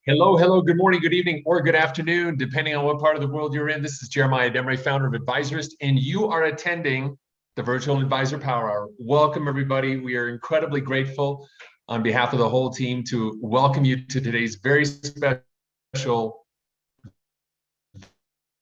Hello, hello, good morning, good evening, or good afternoon, depending on what part of the world you're in. This is Jeremiah Demray, founder of Advisors, and you are attending the Virtual Advisor Power Hour. Welcome, everybody. We are incredibly grateful on behalf of the whole team to welcome you to today's very special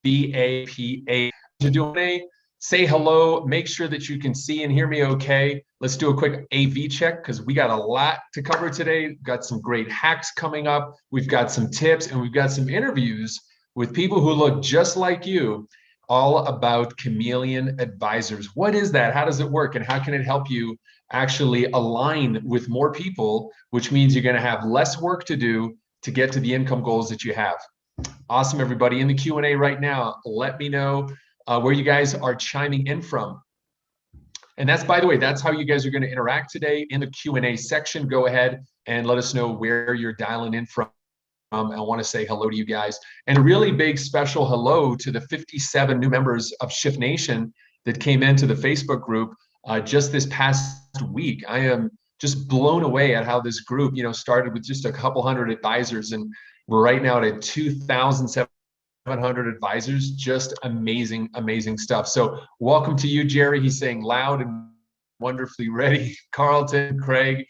VAPA. To do say hello, make sure that you can see and hear me okay. Let's do a quick AV check because we got a lot to cover today. We've got some great hacks coming up. We've got some tips and we've got some interviews with people who look just like you, all about Chameleon Advisors. What is that? How does it work? And how can it help you actually align with more people, which means you're going to have less work to do to get to the income goals that you have. Awesome, everybody. In the Q&A right now, let me know where you guys are chiming in from. And that's, by the way, that's how you guys are going to interact today in the Q&A section. Go ahead and let us know where you're dialing in from. I want to say hello to you guys. And a really big special hello to the 57 new members of Shift Nation that came into the Facebook group just this past week. I am just blown away at how this group, started with just a couple hundred advisors, and we're right now at 2,700 advisors. Just amazing, amazing stuff. So welcome to you, Jerry. He's saying loud and wonderfully ready. Carlton, Craig,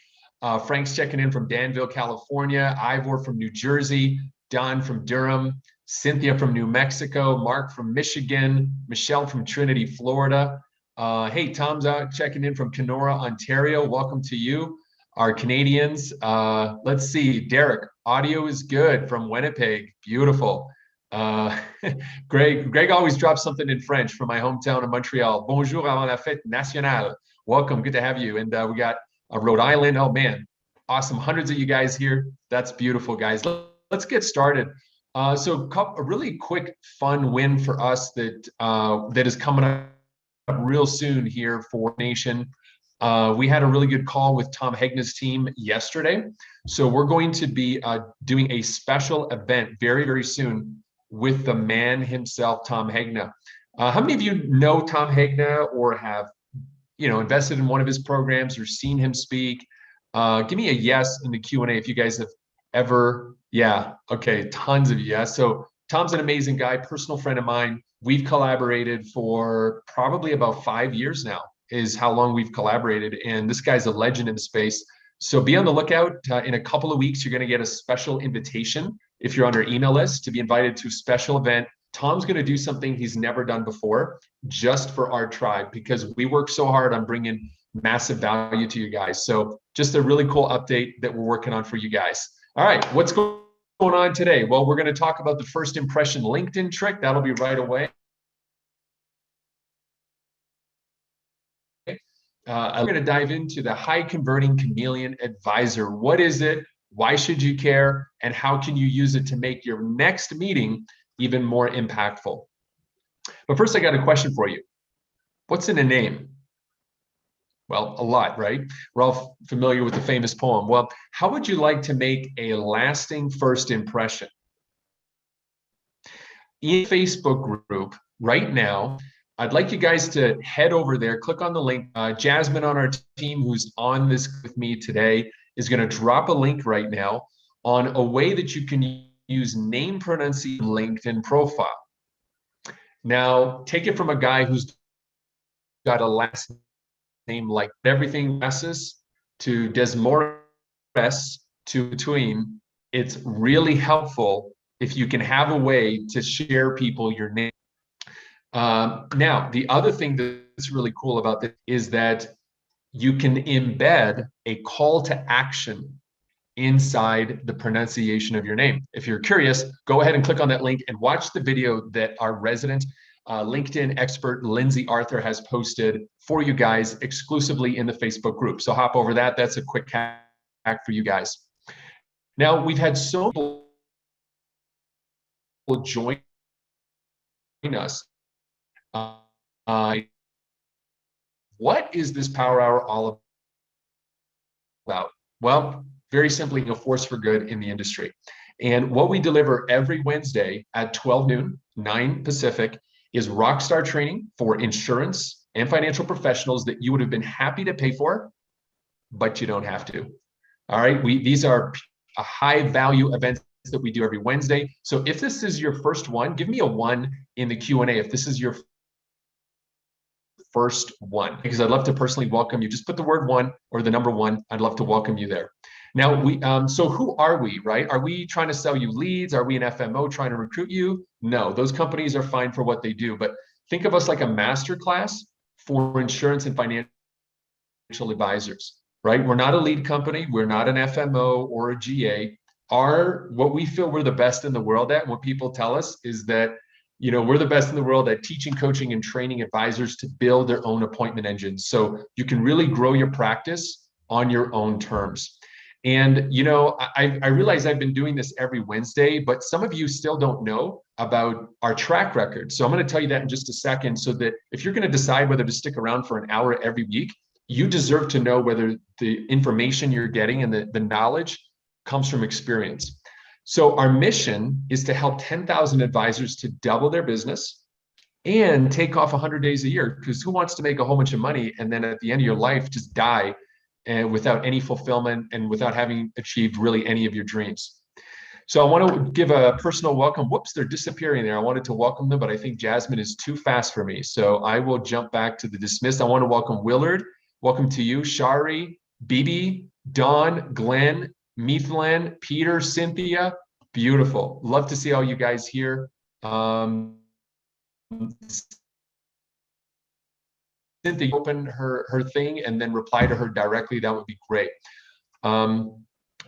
Frank's checking in from Danville, California. Ivor from New Jersey. Don from Durham. Cynthia from New Mexico. Mark from Michigan. Michelle from Trinity, Florida. Hey, Tom's out checking in from Kenora, Ontario. Welcome to you, our Canadians. Let's see, Derek, audio is good from Winnipeg. Beautiful. Greg always drops something in French from my hometown of Montreal. Bonjour avant la fête nationale. Welcome, good to have you. And we got Rhode Island. Oh man, awesome. Hundreds of you guys here. That's beautiful, guys. Let's get started. So a really quick, fun win for us that is coming up real soon here for Nation. We had a really good call with Tom Hegna's team yesterday. So we're going to be doing a special event very, very soon with the man himself, Tom Hegna. How many of you know Tom Hegna or have, invested in one of his programs or seen him speak? Give me a yes in the Q&A if you guys have ever. Yeah, okay, tons of you. Yeah. So Tom's an amazing guy, personal friend of mine. We've collaborated for probably about 5 years now, is how long we've collaborated. And this guy's a legend in the space. So be on the lookout. In a couple of weeks, you're going to get a special invitation if you're on our email list to be invited to a special event. Tom's going to do something he's never done before just for our tribe, because we work so hard on bringing massive value to you guys. So just a really cool update that we're working on for you guys. All right, what's going on today? Well, we're going to talk about the first impression LinkedIn trick. That'll be right away. I'm going to dive into the high converting Chameleon Advisor. What is it? Why should you care? And how can you use it to make your next meeting even more impactful? But first, I got a question for you. What's in a name? Well, a lot, right? We're all familiar with the famous poem. Well, how would you like to make a lasting first impression? In the Facebook group right now, I'd like you guys to head over there, click on the link. Jasmine on our team, who's on this with me today, is going to drop a link right now on a way that you can use name pronunciation LinkedIn profile. Now, take it from a guy who's got a last name like everything Nessus to Desmores to between. It's really helpful if you can have a way to share people your name. Now, the other thing that's really cool about this is that you can embed a call to action inside the pronunciation of your name. If you're curious, go ahead and click on that link and watch the video that our resident LinkedIn expert, Lindsay Arthur, has posted for you guys exclusively in the Facebook group. So hop over that. That's a quick hack for you guys. Now, we've had so many people join us. What is this Power Hour all about? Well, very simply, a force for good in the industry. And what we deliver every Wednesday at 12 noon, 9 Pacific, is rockstar training for insurance and financial professionals that you would have been happy to pay for, but you don't have to. All right, these are high value events that we do every Wednesday. So if this is your first one, give me a 1 in the Q&A if this is your first one, because I'd love to personally welcome you. Just put the word 1 or the number 1. I'd love to welcome you there. Now, so who are we, right? Are we trying to sell you leads? Are we an FMO trying to recruit you? No, those companies are fine for what they do. But think of us like a masterclass for insurance and financial advisors, right? We're not a lead company. We're not an FMO or a GA. What we feel we're the best in the world at, and what people tell us is that, we're the best in the world at teaching, coaching, and training advisors to build their own appointment engines. So you can really grow your practice on your own terms. And, I realize I've been doing this every Wednesday, but some of you still don't know about our track record. So I'm going to tell you that in just a second, so that if you're going to decide whether to stick around for an hour every week, you deserve to know whether the information you're getting and the knowledge comes from experience. So our mission is to help 10,000 advisors to double their business and take off 100 days a year, because who wants to make a whole bunch of money and then at the end of your life just die and without any fulfillment and without having achieved really any of your dreams? So I want to give a personal welcome. Whoops, they're disappearing there. I wanted to welcome them, but I think Jasmine is too fast for me. So I will jump back to the dismissed. I want to welcome Willard. Welcome to you, Shari, Bibi, Dawn, Glenn, Meethlan, Peter, Cynthia. Beautiful. Love to see all you guys here. Cynthia, open her thing and then reply to her directly. That would be great.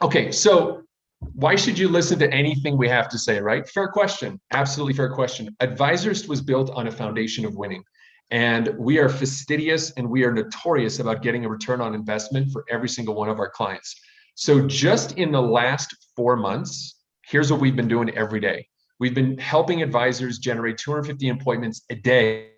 Okay, so why should you listen to anything we have to say, right? Fair question. Absolutely fair question. Advisors was built on a foundation of winning. And we are fastidious and we are notorious about getting a return on investment for every single one of our clients. So just in the last 4 months, here's what we've been doing every day. We've been helping advisors generate 250 appointments a day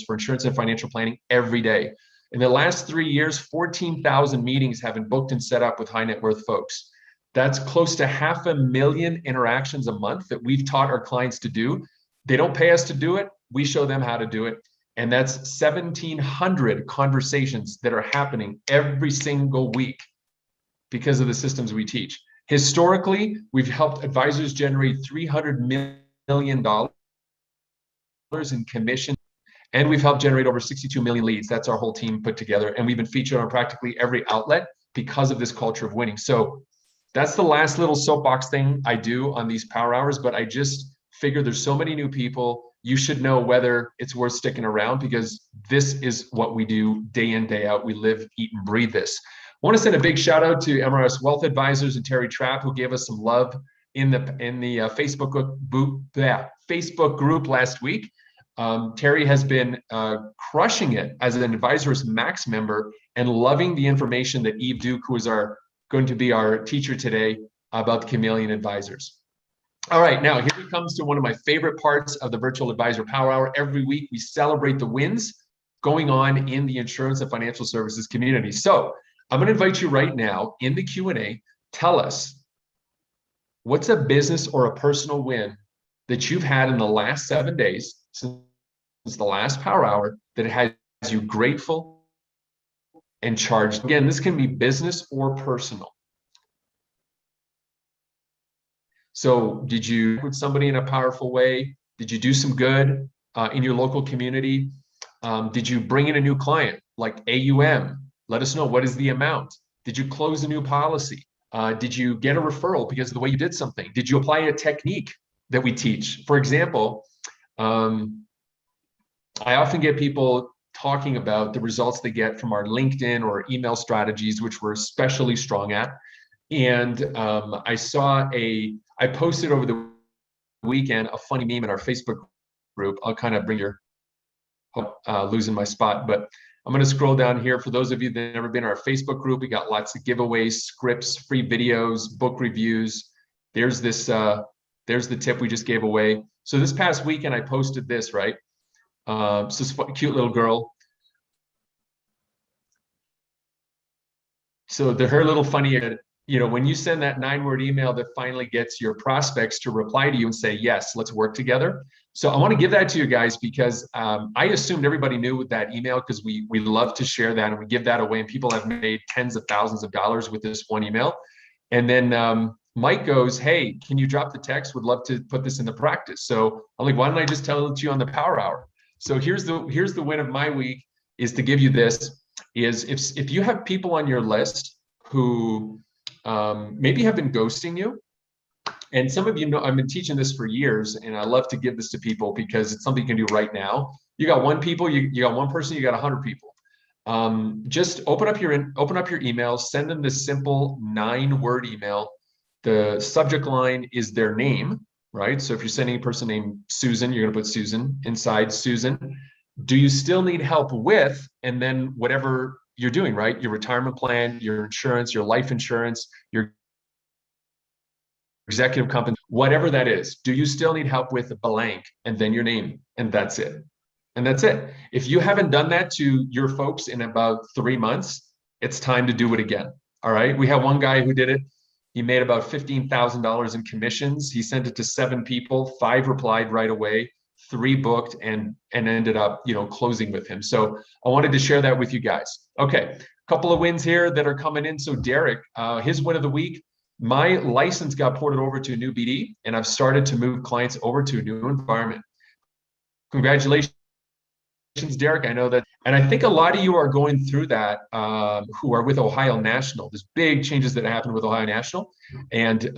for insurance and financial planning every day. In the last 3 years, 14,000 meetings have been booked and set up with high net worth folks. That's close to 500,000 interactions a month that we've taught our clients to do. They don't pay us to do it. We show them how to do it. And that's 1,700 conversations that are happening every single week because of the systems we teach. Historically, we've helped advisors generate $300 million in commission, and we've helped generate over 62 million leads. That's our whole team put together. And we've been featured on practically every outlet because of this culture of winning. So that's the last little soapbox thing I do on these power hours, but I just figure there's so many new people, you should know whether it's worth sticking around, because this is what we do day in, day out. We live, eat, and breathe this. I want to send a big shout out to MRS Wealth Advisors and Terry Trapp, who gave us some love in the Facebook group last week. Terry has been crushing it as an Advisors Max member and loving the information that Eve Duke, who is going to be our teacher today, about the Chameleon Advisors. All right, now here it comes to one of my favorite parts of the Virtual Advisor Power Hour. Every week we celebrate the wins going on in the insurance and financial services community. So I'm going to invite you right now in the Q&A. Tell us, what's a business or a personal win that you've had in the last 7 days since the last power hour that has you grateful and charged? Again, this can be business or personal. So did you with somebody in a powerful way? Did you do some good in your local community? Did you bring in a new client like AUM? Let us know, what is the amount? Did you close a new policy? Did you get a referral because of the way you did something? Did you apply a technique that we teach? For example, I often get people talking about the results they get from our LinkedIn or email strategies, which we're especially strong at. And I posted over the weekend a funny meme in our Facebook group. I'll kind of bring your, losing my spot, but I'm going to scroll down here. For those of you that have never been in our Facebook group, we got lots of giveaways, scripts, free videos, book reviews. There's this, there's the tip we just gave away. So this past weekend, I posted this, right? So this cute little girl. So her little funny, when you send that 9-word email that finally gets your prospects to reply to you and say, yes, let's work together. So I want to give that to you guys because I assumed everybody knew that email because we love to share that and we give that away, and people have made tens of thousands of dollars with this one email. And then Mike goes, hey, can you drop the text? Would love to put this into practice. So I'm like, why don't I just tell it to you on the Power Hour? So here's the win of my week is to give you this, is if you have people on your list who maybe have been ghosting you, and some of you know, I've been teaching this for years, and I love to give this to people because it's something you can do right now. You got you got one person, you got 100 people. Just open up your emails, send them this simple 9-word email. The subject line is their name, right? So if you're sending a person named Susan, you're going to put Susan inside. Susan, do you still need help with, and then whatever you're doing, right? Your retirement plan, your insurance, your life insurance, your executive company, whatever that is. Do you still need help with blank? And then your name, and that's it. And that's it. If you haven't done that to your folks in about 3 months, it's time to do it again. All right. We have one guy who did it. He made about $15,000 in commissions. He sent it to 7 people, 5 replied right away, 3 booked, and ended up, closing with him. So I wanted to share that with you guys. Okay. A couple of wins here that are coming in. So Derek, his win of the week, my license got ported over to a new BD, and I've started to move clients over to a new environment. Congratulations, Derek. I know that, and I think a lot of you are going through that who are with Ohio National. There's big changes that happened with Ohio National, and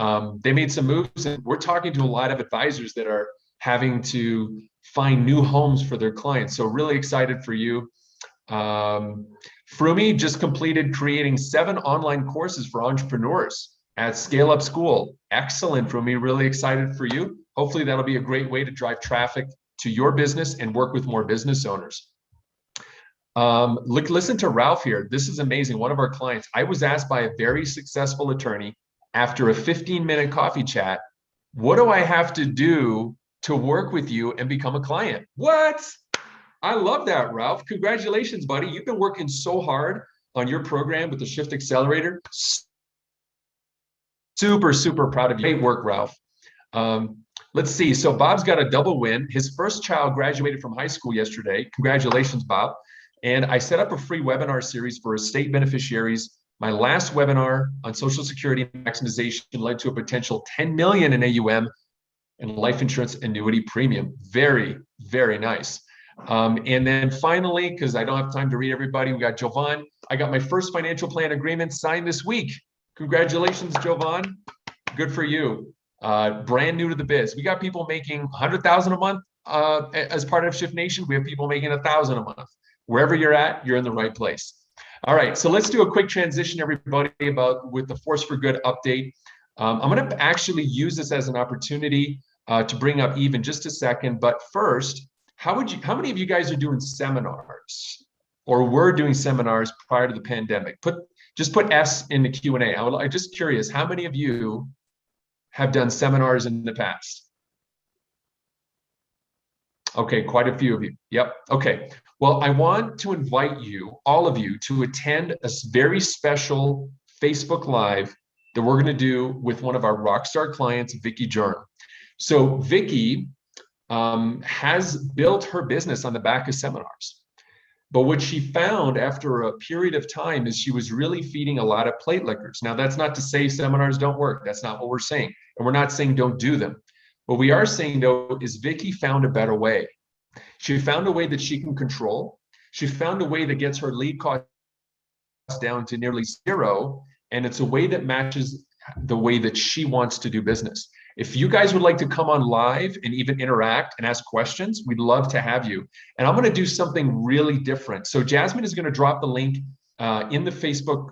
they made some moves, and we're talking to a lot of advisors that are having to find new homes for their clients. So really excited for you. Frumi just completed creating 7 online courses for entrepreneurs at Scale Up School. Excellent, Frumi. Really excited for you. Hopefully that'll be a great way to drive traffic to your business and work with more business owners. Listen to Ralph here. This is amazing. One of our clients, I was asked by a very successful attorney after a 15-minute coffee chat, what do I have to do to work with you and become a client? What? I love that, Ralph. Congratulations, buddy. You've been working so hard on your program with the Shift Accelerator. Super, super proud of you. Great work, Ralph. Let's see. So Bob's got a double win. His first child graduated from high school yesterday. Congratulations, Bob. And I set up a free webinar series for estate beneficiaries. My last webinar on Social Security maximization led to a potential 10 million in AUM and life insurance annuity premium. Very, very nice. And then finally, because I don't have time to read everybody, we got Jovan. I got my first financial plan agreement signed this week. Congratulations, Jovan. Good for you. Brand new to the biz. We got people making 100,000 a month as part of Shift Nation. We have people making 1,000 a month. Wherever you're at, you're in the right place. All right, so let's do a quick transition, everybody, with the Force for Good update. I'm going to actually use this as an opportunity to bring up Eve in just a second. But first, how many of you guys are doing seminars or were doing seminars prior to the pandemic? Just put S in the Q&A. I'm just curious, how many of you have done seminars in the past? Okay, quite a few of you. Yep. Okay. Well, I want to invite you, all of you, to attend a very special Facebook Live that we're going to do with one of our rockstar clients, Vicky Jern. So Vicky has built her business on the back of seminars. But what she found after a period of time is she was really feeding a lot of plate lickers. Now, that's not to say seminars don't work. That's not what we're saying. And we're not saying don't do them. What we are saying, though, is Vicky found a better way. She found a way that she can control. She found a way that gets her lead cost down to nearly 0. And it's a way that matches the way that she wants to do business. If you guys would like to come on live and even interact and ask questions, we'd love to have you. And I'm going to do something really different. So Jasmine is going to drop the link in the Facebook,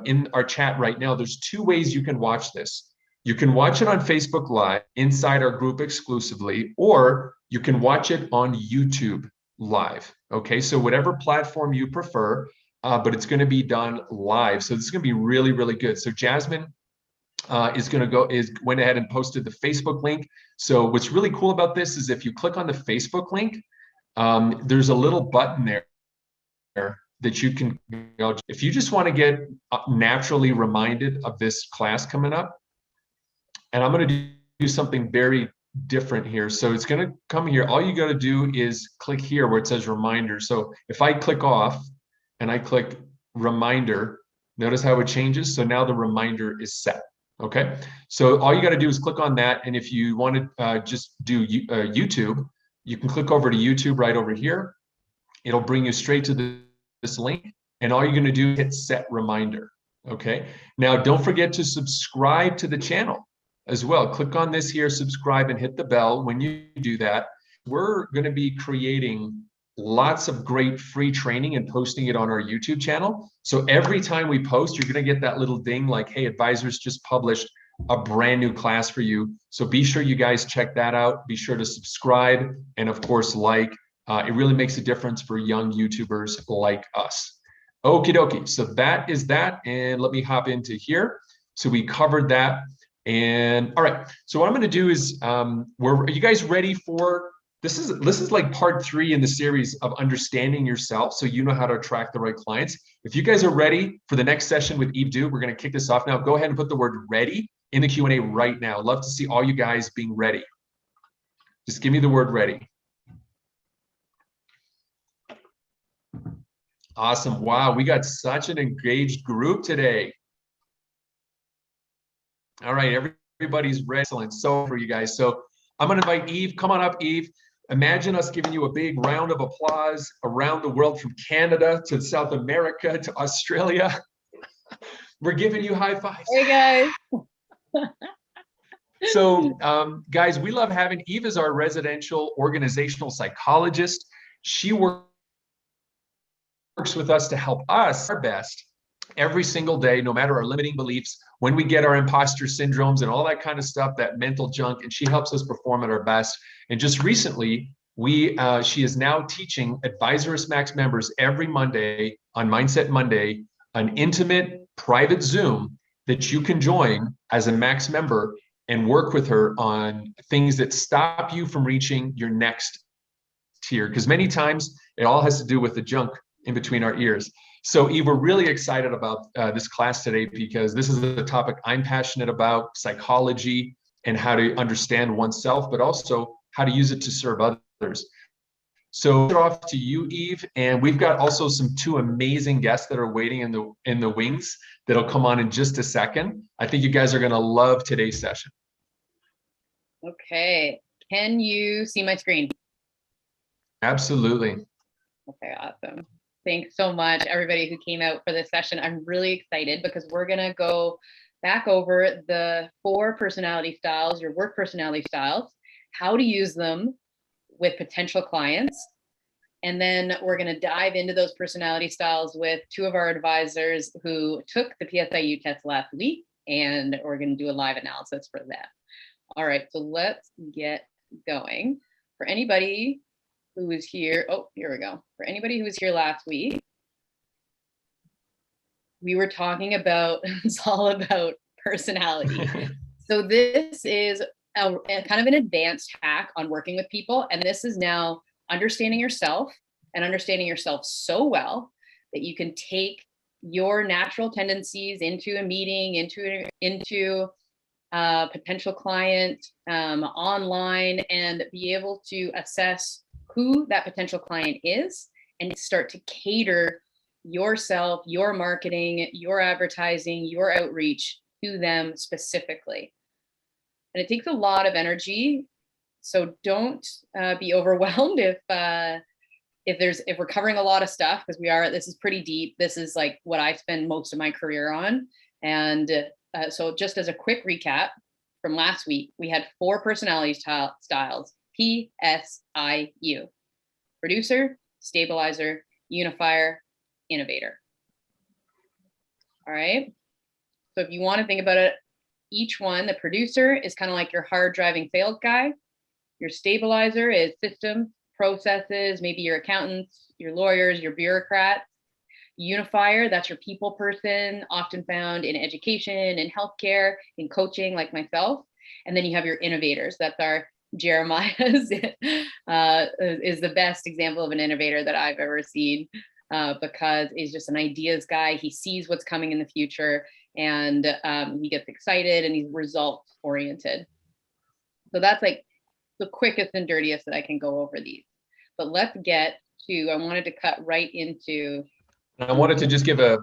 in our chat right now. There's 2 ways you can watch this. You can watch it on Facebook Live inside our group exclusively, or you can watch it on YouTube Live. Okay, so whatever platform you prefer, but it's going to be done live. So this is going to be really, really good. So Jasmine went ahead and posted the Facebook link. So what's really cool about this is if you click on the Facebook link, there's a little button there that you can, if you just want to get naturally reminded of this class coming up, and I'm going to do something very different here. So it's going to come here. All you got to do is click here where it says reminder. So if I click off and I click reminder, notice how it changes. So now the reminder is set. Okay. So all you got to do is click on that. And if you want to just do YouTube, you can click over to YouTube right over here. It'll bring you straight to this link. And all you're going to do is hit set reminder. Okay. Now, don't forget to subscribe to the channel as well. Click on this here, subscribe, and hit the bell. When you do that, we're going to be creating lots of great free training and posting it on our YouTube channel. So every time we post, you're going to get that little ding like, hey, Advisors just published a brand new class for you. So be sure you guys check that out. Be sure to subscribe and of course, like. It really makes a difference for young YouTubers like us. Okie dokie. So that is that. And let me hop into here. So we covered that. And all right. So what I'm going to do is, are you guys ready for this? Is like part 3 in the series of understanding yourself, so you know how to attract the right clients. If you guys are ready for the next session with Eve Du, we're going to kick this off now. Go ahead and put the word ready in the Q&A right now. Love to see all you guys being ready. Just give me the word ready. Awesome. Wow, we got such an engaged group today. All right, everybody's ready. Excellent. So for you guys. So I'm going to invite Eve. Come on up, Eve. Imagine us giving you a big round of applause around the world, from Canada to South America to Australia. We're giving you high fives. Hey, guys. So, guys, we love having Eve as our residential organizational psychologist. She works with us to help us our best every single day, no matter our limiting beliefs, when we get our imposter syndromes and all that kind of stuff, that mental junk, and she helps us perform at our best. And just recently, she is now teaching Advisors Max members every Monday on Mindset Monday, an intimate private Zoom that you can join as a Max member and work with her on things that stop you from reaching your next tier. Because many times it all has to do with the junk in between our ears. So Eve, we're really excited about this class today because this is the topic I'm passionate about, psychology and how to understand oneself, but also how to use it to serve others. So off to you, Eve, and we've got also two amazing guests that are waiting in the wings that'll come on in just a second. I think you guys are going to love today's session. Okay, can you see my screen? Absolutely. Okay, awesome. Thanks so much, everybody who came out for this session. I'm really excited because we're going to go back over the 4 personality styles, your work personality styles, how to use them with potential clients. And then we're going to dive into those personality styles with 2 of our advisors who took the PSIU test last week, and we're going to do a live analysis for that. All right, so let's get going. For anybody who was here, oh, here we go. For anybody who was here last week, we were talking about, it's all about personality. So this is a kind of an advanced hack on working with people. And this is now understanding yourself, and understanding yourself so well that you can take your natural tendencies into a meeting, into a potential client online, and be able to assess who that potential client is and start to cater yourself, your marketing, your advertising, your outreach to them specifically. And it takes a lot of energy. So don't be overwhelmed if we're covering a lot of stuff, because this is pretty deep. This is like what I spend most of my career on. And so just as a quick recap from last week, we had 4 personality styles, PSIU: producer, stabilizer, unifier, innovator. All right. So if you want to think about it, each one, the producer is kind of like your hard driving sales guy. Your stabilizer is systems, processes, maybe your accountants, your lawyers, your bureaucrats. Unifier, that's your people person, often found in education and healthcare, in coaching, like myself. And then you have your innovators. That's our Jeremiah's is the best example of an innovator that I've ever seen. because he's just an ideas guy. He sees what's coming in the future, and he gets excited, and he's results oriented. So that's like the quickest and dirtiest that I can go over these. But let's get to, I wanted to cut right into. I wanted to just give a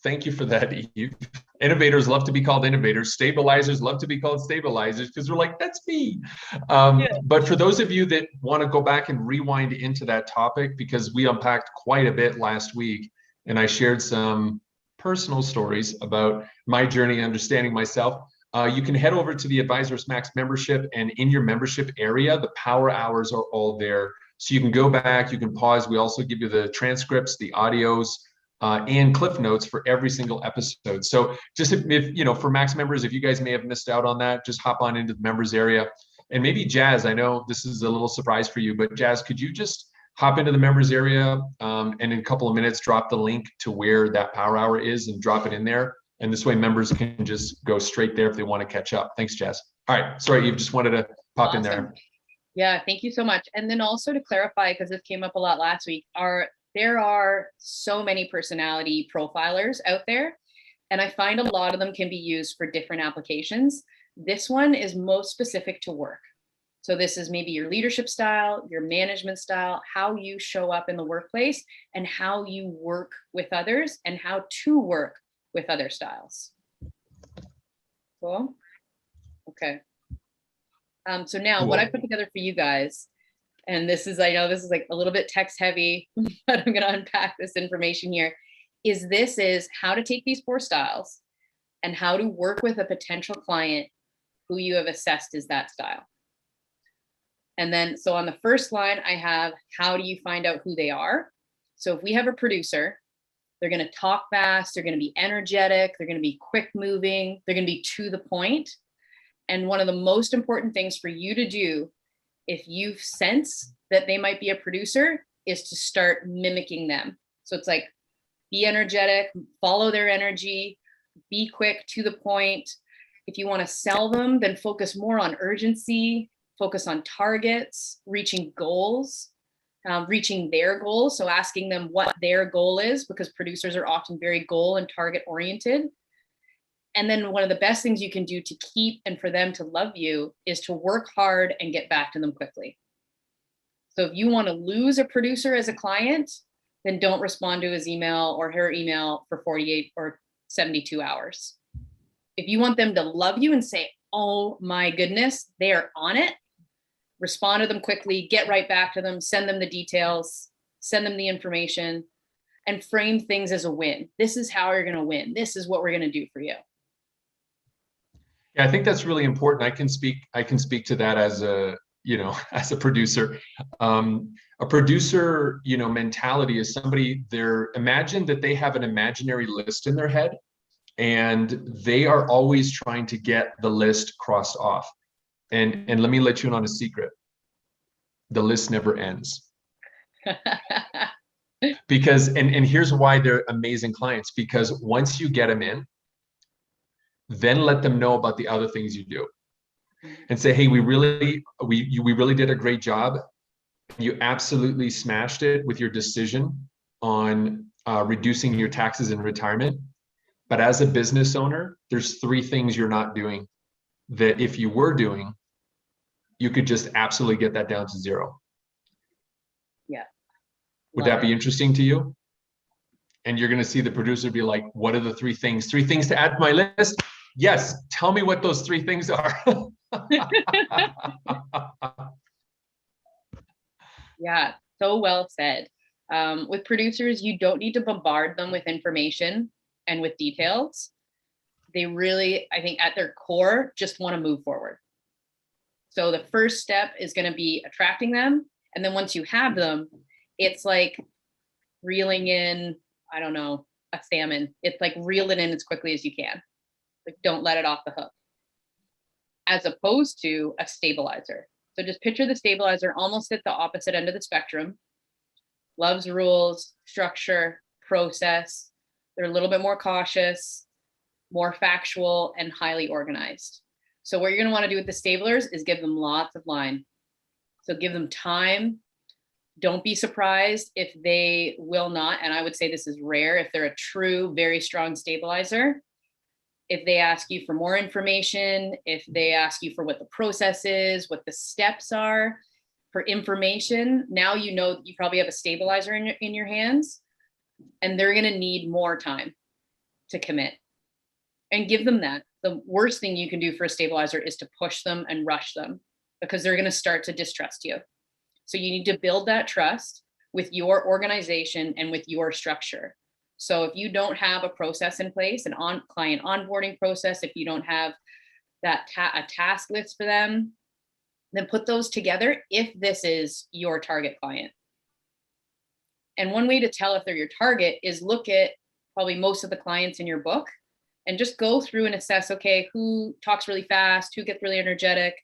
thank you for that, Eve. Innovators love to be called innovators. Stabilizers love to be called stabilizers because we're like, that's me. But for those of you that want to go back and rewind into that topic, because we unpacked quite a bit last week, and I shared some personal stories about my journey understanding myself. You can head over to the Advisors Max membership, and in your membership area, the power hours are all there. So you can go back, you can pause. We also give you the transcripts, the audios, and cliff notes for every single episode. So just if you know, for Max members, if you guys may have missed out on that, just hop on into the members area. And maybe Jazz, I know this is a little surprise for you, but Jazz, could you just hop into the members area and in a couple of minutes, drop the link to where that power hour is and drop it in there. And this way members can just go straight there if they want to catch up. Thanks, Jazz. All right, sorry, you just wanted to pop in there. Yeah, thank you so much. And then also to clarify, because this came up a lot last week, there are so many personality profilers out there, and I find a lot of them can be used for different applications. This one is most specific to work. So this is maybe your leadership style, your management style, how you show up in the workplace, and how you work with others, and how to work with other styles. Cool. Okay. So now what I put together for you guys, and this is, I know this is like a little bit text heavy, but I'm going to unpack this information here, is how to take these 4 styles and how to work with a potential client who you have assessed as that style. And then, so on the first line, I have, how do you find out who they are? So if we have a producer, they're going to talk fast, they're going to be energetic, they're going to be quick moving, they're going to be to the point. And one of the most important things for you to do, if you sense that they might be a producer, is to start mimicking them. So it's like, be energetic, follow their energy, be quick, to the point. If you want to sell them, then focus more on urgency, focus on targets, reaching goals, reaching their goals. So asking them what their goal is, because producers are often very goal and target oriented. And then one of the best things you can do to keep and for them to love you is to work hard and get back to them quickly. So if you want to lose a producer as a client, then don't respond to his email or her email for 48 or 72 hours. If you want them to love you and say, oh my goodness, they are on it, respond to them quickly, get right back to them, send them the details, send them the information, and frame things as a win. This is how you're going to win. This is what we're going to do for you. Yeah, I think that's really important. I can speak to that as a, as a producer. A producer, mentality is somebody, imagine that they have an imaginary list in their head, and they are always trying to get the list crossed off. And let me let you in on a secret. The list never ends. Because, and here's why they're amazing clients, because once you get them in, then let them know about the other things you do and say, hey, we really did a great job. You absolutely smashed it with your decision on reducing your taxes in retirement. But as a business owner, there's 3 things you're not doing that if you were doing, you could just absolutely get that down to 0. Yeah. Would that be interesting to you? And you're going to see the producer be like, what are the 3 things? 3 things to add to my list? Yes. Tell me what those 3 things are. Yeah, so well said. With producers, you don't need to bombard them with information and with details. They really, I think at their core, just want to move forward. So the first step is going to be attracting them. And then once you have them, it's like reeling in, I don't know, a salmon. It's like reel it in as quickly as you can. Like, don't let it off the hook. As opposed to a stabilizer. So just picture the stabilizer almost at the opposite end of the spectrum. Loves rules, structure, process. They're a little bit more cautious, more factual, and highly organized. So what you're going to want to do with the stablers is give them lots of line. So give them time, Don't be surprised if they will not, and I would say this is rare, if they're a true, very strong stabilizer, if they ask you for more information, if they ask you for what the process is, what the steps are for information, now you know you probably have a stabilizer in your hands, and they're going to need more time to commit. And give them that. The worst thing you can do for a stabilizer is to push them and rush them, because they're going to start to distrust you. So you need to build that trust with your organization and with your structure. So if you don't have a process in place, an client onboarding process, if you don't have that a task list for them, then put those together if this is your target client. And one way to tell if they're your target is look at probably most of the clients in your book and just go through and assess, okay, who talks really fast, who gets really energetic,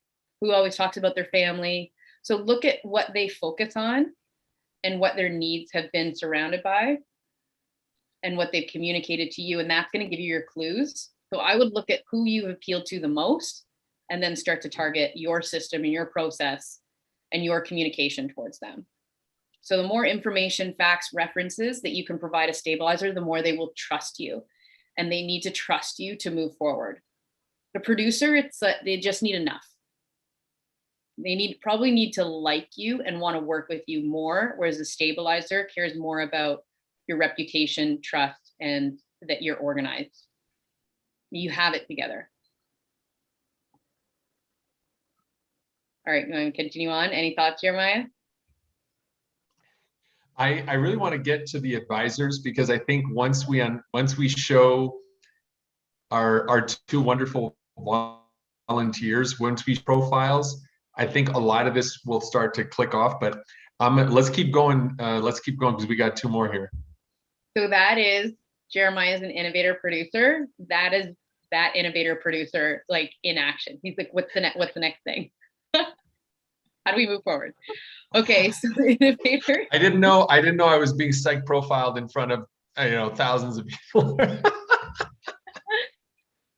who always talks about their family. So look at what they focus on and what their needs have been surrounded by and what they've communicated to you. And that's going to give you your clues. So I would look at who you appeal to the most and then start to target your system and your process and your communication towards them. So the more information, facts, references that you can provide a stabilizer, the more they will trust you, and they need to trust you to move forward. The producer, they just need enough. They probably need to like you and want to work with you more, whereas the stabilizer cares more about your reputation, trust, and that you're organized. You have it together. All right, going to continue on. Any thoughts, Jeremiah? I really want to get to the advisors, because I think once we show our two wonderful volunteers, once we profiles, I think a lot of this will start to click off. But let's keep going. Let's keep going, because we got two more here. So that is Jeremiah is an innovator producer. That is that innovator producer, like, in action. He's like, what's the next thing? How do we move forward? Okay, so the innovator. I didn't know I was being psych profiled in front of thousands of people.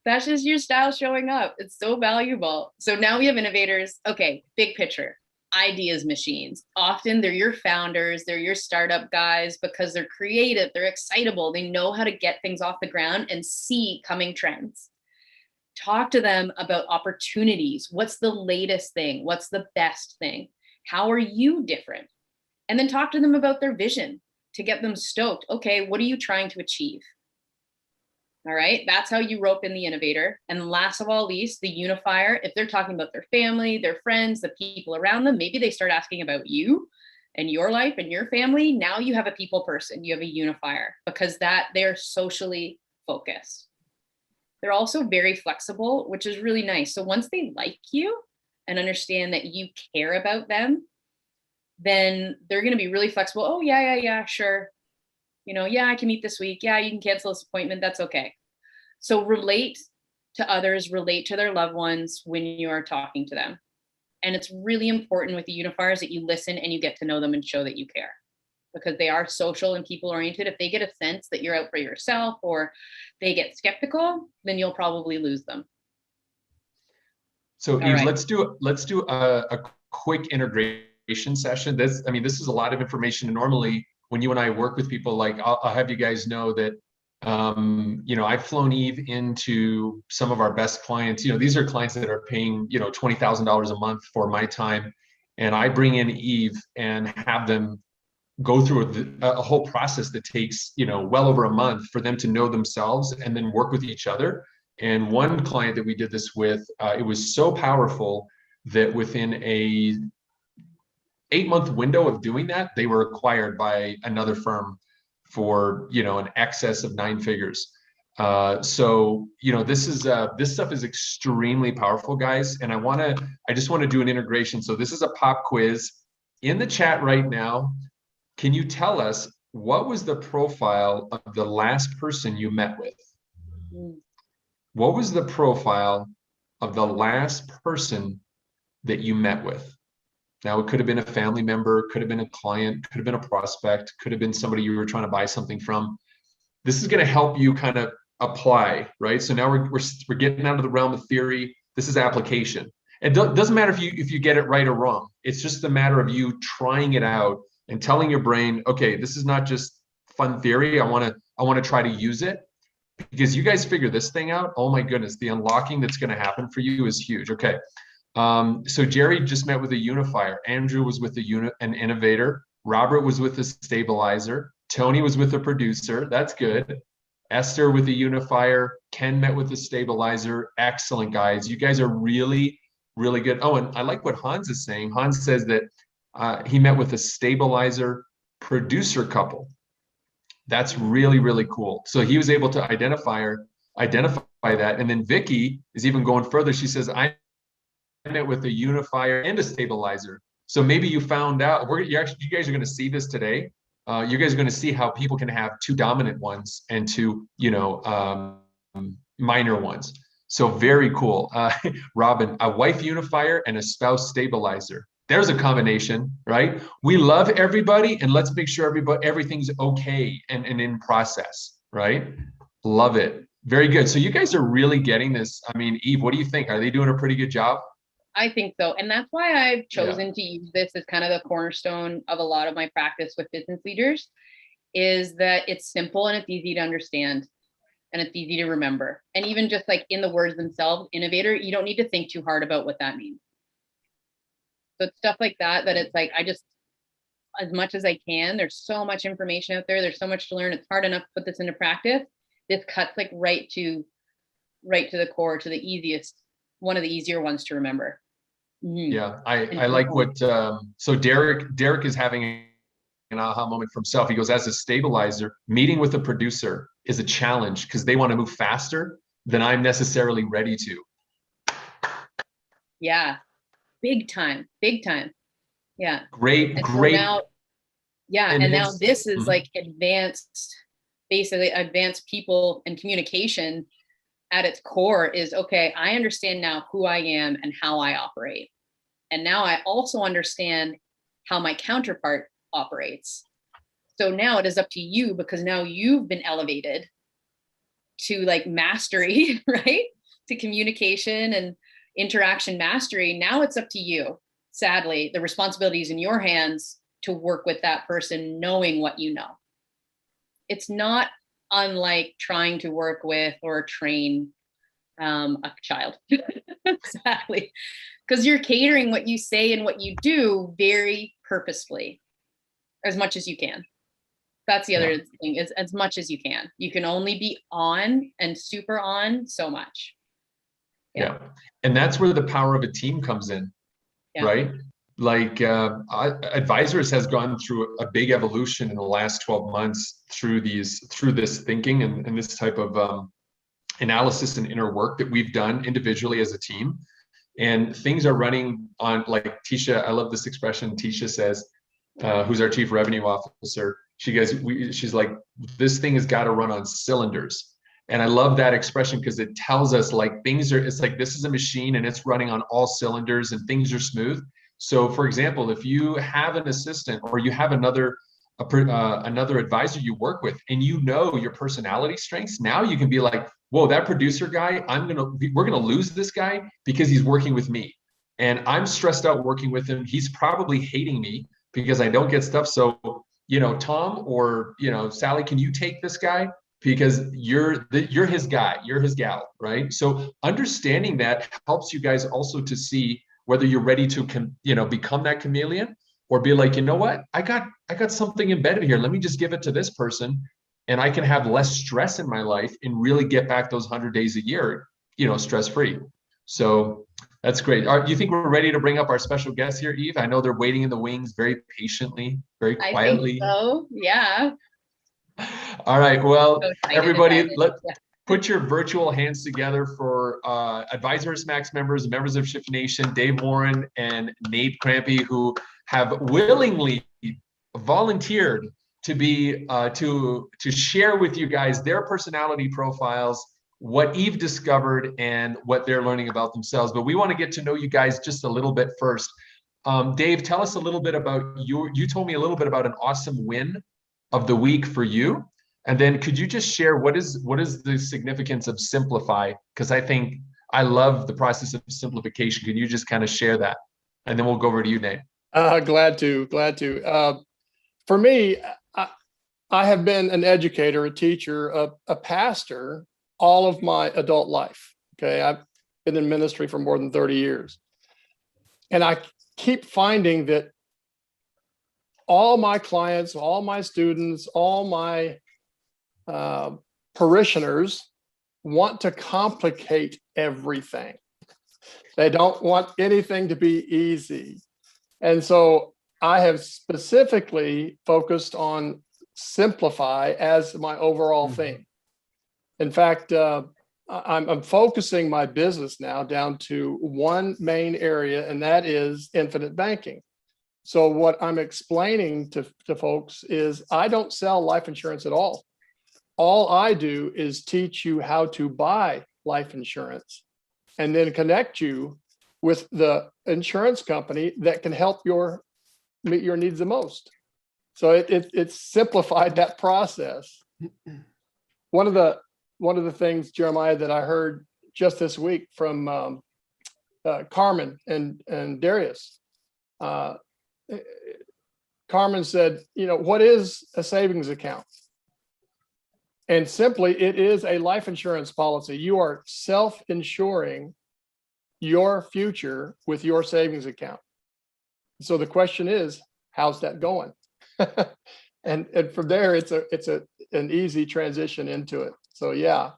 That's just your style showing up. It's so valuable. So now we have innovators. Okay, big picture. Ideas machines. Often they're your founders, they're your startup guys, because they're creative, they're excitable, they know how to get things off the ground and see coming trends. Talk to them about opportunities. What's the latest thing? What's the best thing? How are you different? And then talk to them about their vision to get them stoked. Okay, what are you trying to achieve? All right, that's how you rope in the innovator. And last of all least, the unifier. If they're talking about their family, their friends, the people around them, maybe they start asking about you and your life and your family. Now you have a people person, you have a unifier, because they're socially focused. They're also very flexible, which is really nice. So once they like you and understand that you care about them, then they're going to be really flexible. Oh, yeah, sure. Yeah, I can meet this week. Yeah, you can cancel this appointment. That's okay. So relate to others, relate to their loved ones when you are talking to them. And it's really important with the unifiers that you listen and you get to know them and show that you care, because they are social and people oriented. If they get a sense that you're out for yourself or they get skeptical, then you'll probably lose them. So Eve, let's do a quick integration session. This is a lot of information. And normally when you and I work with people, like I'll have you guys know that, I've flown Eve into some of our best clients. These are clients that are paying, $20,000 a month for my time. And I bring in Eve and have them go through a whole process that takes, well over a month for them to know themselves and then work with each other. And one client that we did this with, it was so powerful that within a 8-month window of doing that, they were acquired by another firm for, an excess of 9 figures. So this stuff is extremely powerful, guys. And I just want to do an integration. So this is a pop quiz in the chat right now. Can you tell us what was the profile of the last person you met with? What was the profile of the last person that you met with? Now, it could have been a family member, could have been a client, could have been a prospect, could have been somebody you were trying to buy something from. This is going to help you kind of apply, right? So now we're getting out of the realm of theory. This is application. It doesn't matter if you get it right or wrong. It's just a matter of you trying it out and telling your brain, okay, this is not just fun theory. I want to try to use it, because you guys figure this thing out. Oh my goodness, the unlocking that's going to happen for you is huge. Okay. So Jerry just met with a unifier. Andrew was with an innovator. Robert was with a stabilizer. Tony was with a producer. That's good. Esther with a unifier. Ken met with a stabilizer. Excellent, guys. You guys are really, really good. Oh, and I like what Hans is saying. Hans says that he met with a stabilizer producer couple. That's really, really cool. So he was able to identify that. And then Vicky is even going further. She says, I met with a unifier and a stabilizer. So maybe you found out, you guys are going to see this today. You guys are going to see how people can have two dominant ones and two, minor ones. So very cool. Robin, a wife unifier and a spouse stabilizer. There's a combination, right? We love everybody, and let's make sure everything's okay and in process, right? Love it. Very good. So you guys are really getting this. I mean, Eve, what do you think? Are they doing a pretty good job? I think so. And that's why I've chosen to use this as kind of the cornerstone of a lot of my practice with business leaders, is that it's simple and it's easy to understand and it's easy to remember. And even just like in the words themselves, innovator, you don't need to think too hard about what that means. So it's stuff like that it's like, I just, as much as I can, there's so much information out there. There's so much to learn. It's hard enough to put this into practice. This cuts like right to the core, to the easiest, one of the easier ones to remember. Mm-hmm. Yeah, I like what, so Derek is having an aha moment for himself. He goes, as a stabilizer, meeting with a producer is a challenge because they want to move faster than I'm necessarily ready to. Yeah. Big time. Yeah. Great. So now, and now this is like advanced people and communication at its core is, okay, I understand now who I am and how I operate. And now I also understand how my counterpart operates. So now it is up to you, because now you've been elevated to like mastery, right? To communication and interaction mastery. Now it's up to you. Sadly, the responsibility is in your hands to work with that person, knowing what you know. It's not unlike trying to work with or train a child. Exactly. Because you're catering what you say and what you do very purposefully, as much as you can. That's the other thing, is as much as you can. You can only be on and super on so much. Yeah. And that's where the power of a team comes in, right? Like Advisors has gone through a big evolution in the last 12 months through this thinking and this type of analysis and inner work that we've done individually as a team. And things are running on, like Tisha, I love this expression Tisha says, who's our chief revenue officer. She goes, she's like, this thing has got to run on cylinders. And I love that expression because it tells us like it's like, this is a machine and it's running on all cylinders and things are smooth. So for example, if you have an assistant or you have another advisor you work with and you know your personality strengths, now you can be like, whoa, that producer guy, we're going to lose this guy because he's working with me. And I'm stressed out working with him. He's probably hating me because I don't get stuff. So, Tom or, Sally, can you take this guy? Because you're his guy, you're his gal, right? So understanding that helps you guys also to see whether you're ready to, become that chameleon or be like, you know what, I got something embedded here. Let me just give it to this person and I can have less stress in my life and really get back those 100 days a year, stress-free. So that's great. Do you think we're ready to bring up our special guest here, Eve? I know they're waiting in the wings very patiently, very quietly. I think so, yeah. All right, well, So everybody, put your virtual hands together for Advisors Max members of Shift Nation, Dave Warren and Nate Crampy, who have willingly volunteered to be to share with you guys their personality profiles, what Eve discovered and what they're learning about themselves. But we want to get to know you guys just a little bit first. Dave, tell us a little bit about you told me a little bit about an awesome win of the week for you. And then could you just share what is the significance of simplify? Because I think I love the process of simplification. Can you just kind of share that? And then we'll go over to you, Nate. Glad to. for me, I have been an educator, a teacher, a pastor all of my adult life. Okay. I've been in ministry for more than 30 years. And I keep finding that all my clients, all my students, all my parishioners want to complicate everything. They don't want anything to be easy. And so I have specifically focused on simplify as my overall theme. In fact, I'm focusing my business now down to one main area, and that is infinite banking. So what I'm explaining to folks is I don't sell life insurance at all. All I do is teach you how to buy life insurance and then connect you with the insurance company that can help meet your needs the most. So it's simplified that process. One of the things, Jeremiah, that I heard just this week from Carmen and Darius, Carmen said, what is a savings account? And simply, it is a life insurance policy. You are self-insuring your future with your savings account. So the question is, how's that going? and from there, it's an easy transition into it. So yeah.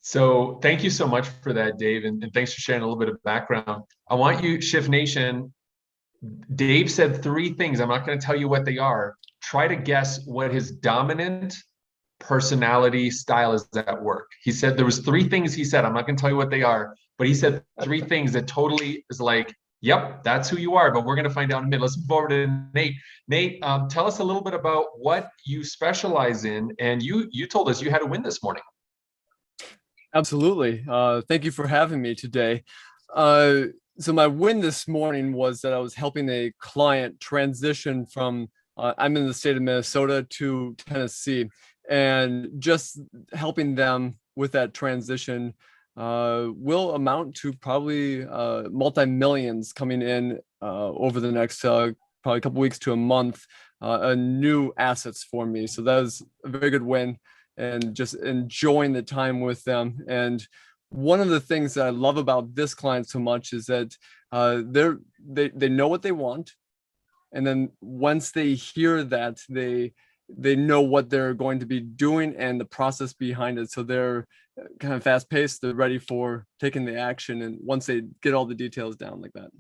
So thank you so much for that, Dave, and thanks for sharing a little bit of background. I want you, Shift Nation. Dave said 3 things. I'm not going to tell you what they are. Try to guess what his dominant personality style is at work. He said there was 3 things he said. I'm not going to tell you what they are, but he said 3 things that totally is like, yep, that's who you are, but we're going to find out in a minute. Let's move over to Nate. Nate, tell us a little bit about what you specialize in. And you told us you had a win this morning. Absolutely. Thank you for having me today. So my win this morning was that I was helping a client transition from, I'm in the state of Minnesota to Tennessee, and just helping them with that transition will amount to probably multi-millions coming in over the next probably a couple weeks to a month, new assets for me. So that was a very good win, and just enjoying the time with them. And one of the things that I love about this client so much is that they know what they want, and then once they hear that, they know what they're going to be doing and the process behind it. So they're kind of fast paced. They're ready for taking the action. And once they get all the details down like that.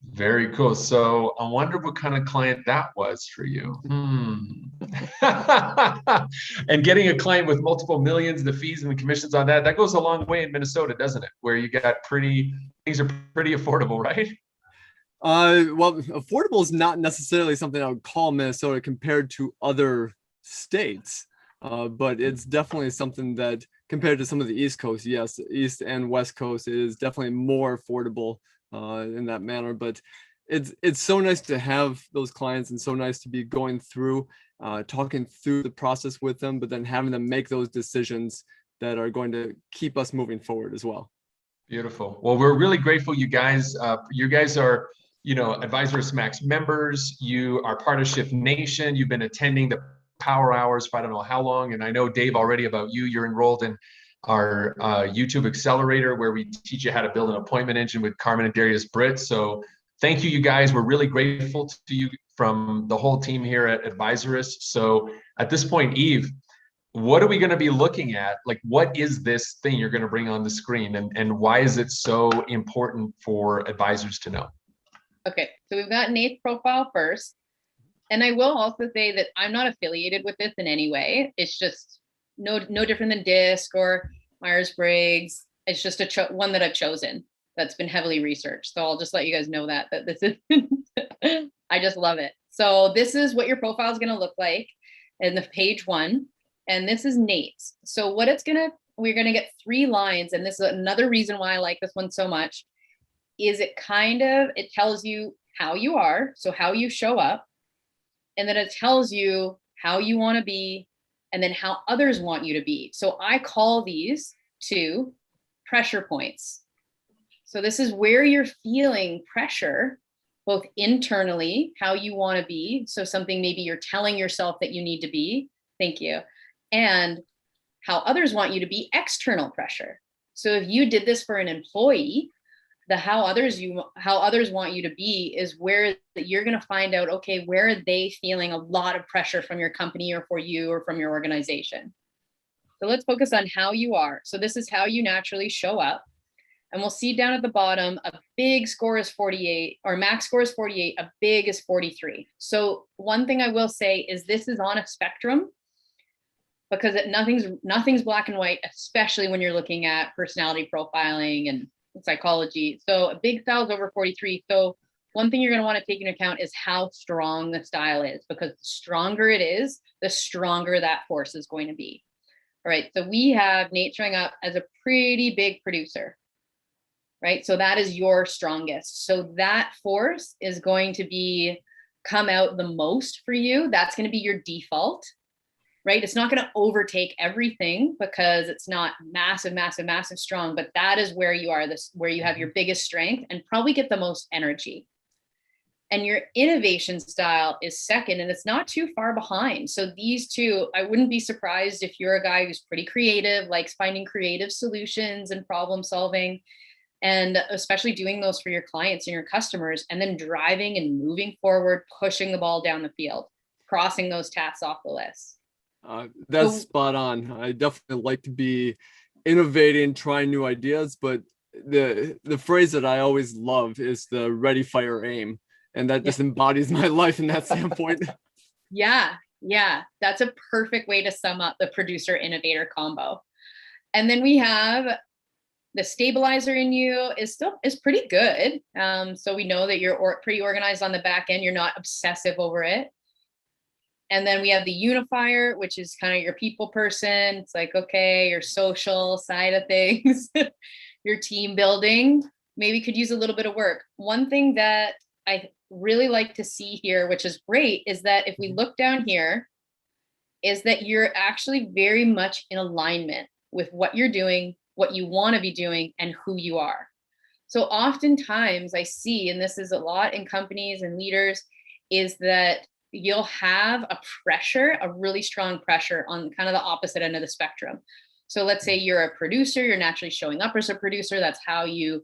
Very cool. So I wonder what kind of client that was for you. And getting a client with multiple millions, the fees and the commissions on that goes a long way in Minnesota, doesn't it? Where you got things are pretty affordable, right? Well, affordable is not necessarily something I would call Minnesota compared to other states, but it's definitely something that compared to some of the East Coast, yes, East and West Coast, it is definitely more affordable in that manner. But it's so nice to have those clients, and so nice to be going through, talking through the process with them, but then having them make those decisions that are going to keep us moving forward as well. Beautiful. Well, we're really grateful you guys. You guys are, Advisors Max members. You are part of Shift Nation. You've been attending the Power Hours for I don't know how long. And I know, Dave, already about you. You're enrolled in our YouTube Accelerator, where we teach you how to build an appointment engine with Carmen and Darius Britt. So thank you, you guys. We're really grateful to you from the whole team here at Advisors. So at this point, Eve, what are we going to be looking at? Like, what is this thing you're going to bring on the screen, and why is it so important for advisors to know? Okay, so we've got Nate's profile first. And I will also say that I'm not affiliated with this in any way. It's just no different than DISC or Myers-Briggs. It's just one that I've chosen that's been heavily researched. So I'll just let you guys know that this is, I just love it. So this is what your profile is going to look like in the page 1. And this is Nate's. So what we're going to get 3 lines. And this is another reason why I like this one so much, is it tells you how you are. So how you show up. And then it tells you how you want to be, and then how others want you to be. So I call these 2 pressure points. So this is where you're feeling pressure both internally, how you want to be. So something maybe you're telling yourself that you need to be. Thank you. And how others want you to be, external pressure. So if you did this for an employee, the how others want you to be is where you're going to find out, okay, where are they feeling a lot of pressure from your company or for you or from your organization? So let's focus on how you are. So this is how you naturally show up. And we'll see down at the bottom, a big score is 48, or max score is 48, a big is 43. So one thing I will say is this is on a spectrum, because nothing's black and white, especially when you're looking at personality profiling and psychology. So a big style is over 43. So one thing you're going to want to take into account is how strong the style is, because the stronger it is, the stronger that force is going to be. All right. So we have Nate showing up as a pretty big producer, right? So that is your strongest. So that force is going to come out the most for you. That's going to be your default, right? It's not going to overtake everything because it's not massive, massive, massive strong, but that is where you are, where you have your biggest strength and probably get the most energy. And your innovation style is second, and it's not too far behind. So these two, I wouldn't be surprised if you're a guy who's pretty creative, likes finding creative solutions and problem solving, and especially doing those for your clients and your customers, and then driving and moving forward, pushing the ball down the field, crossing those tasks off the list. That's spot on. I definitely like to be innovating, trying new ideas, but the phrase that I always love is the ready, fire, aim. And that just embodies my life in that standpoint. Yeah. That's a perfect way to sum up the producer innovator combo. And then we have the stabilizer in you is pretty good. So we know that you're pretty organized on the back end. You're not obsessive over it. And then we have the unifier, which is kind of your people person. It's like, okay, your social side of things, your team building, maybe could use a little bit of work. One thing that I really like to see here, which is great, is that if we look down here, is that you're actually very much in alignment with what you're doing, what you want to be doing, and who you are. So oftentimes I see, and this is a lot in companies and leaders, is that you'll have a really strong pressure on kind of the opposite end of the spectrum. So let's say you're a producer, you're naturally showing up as a producer. That's how you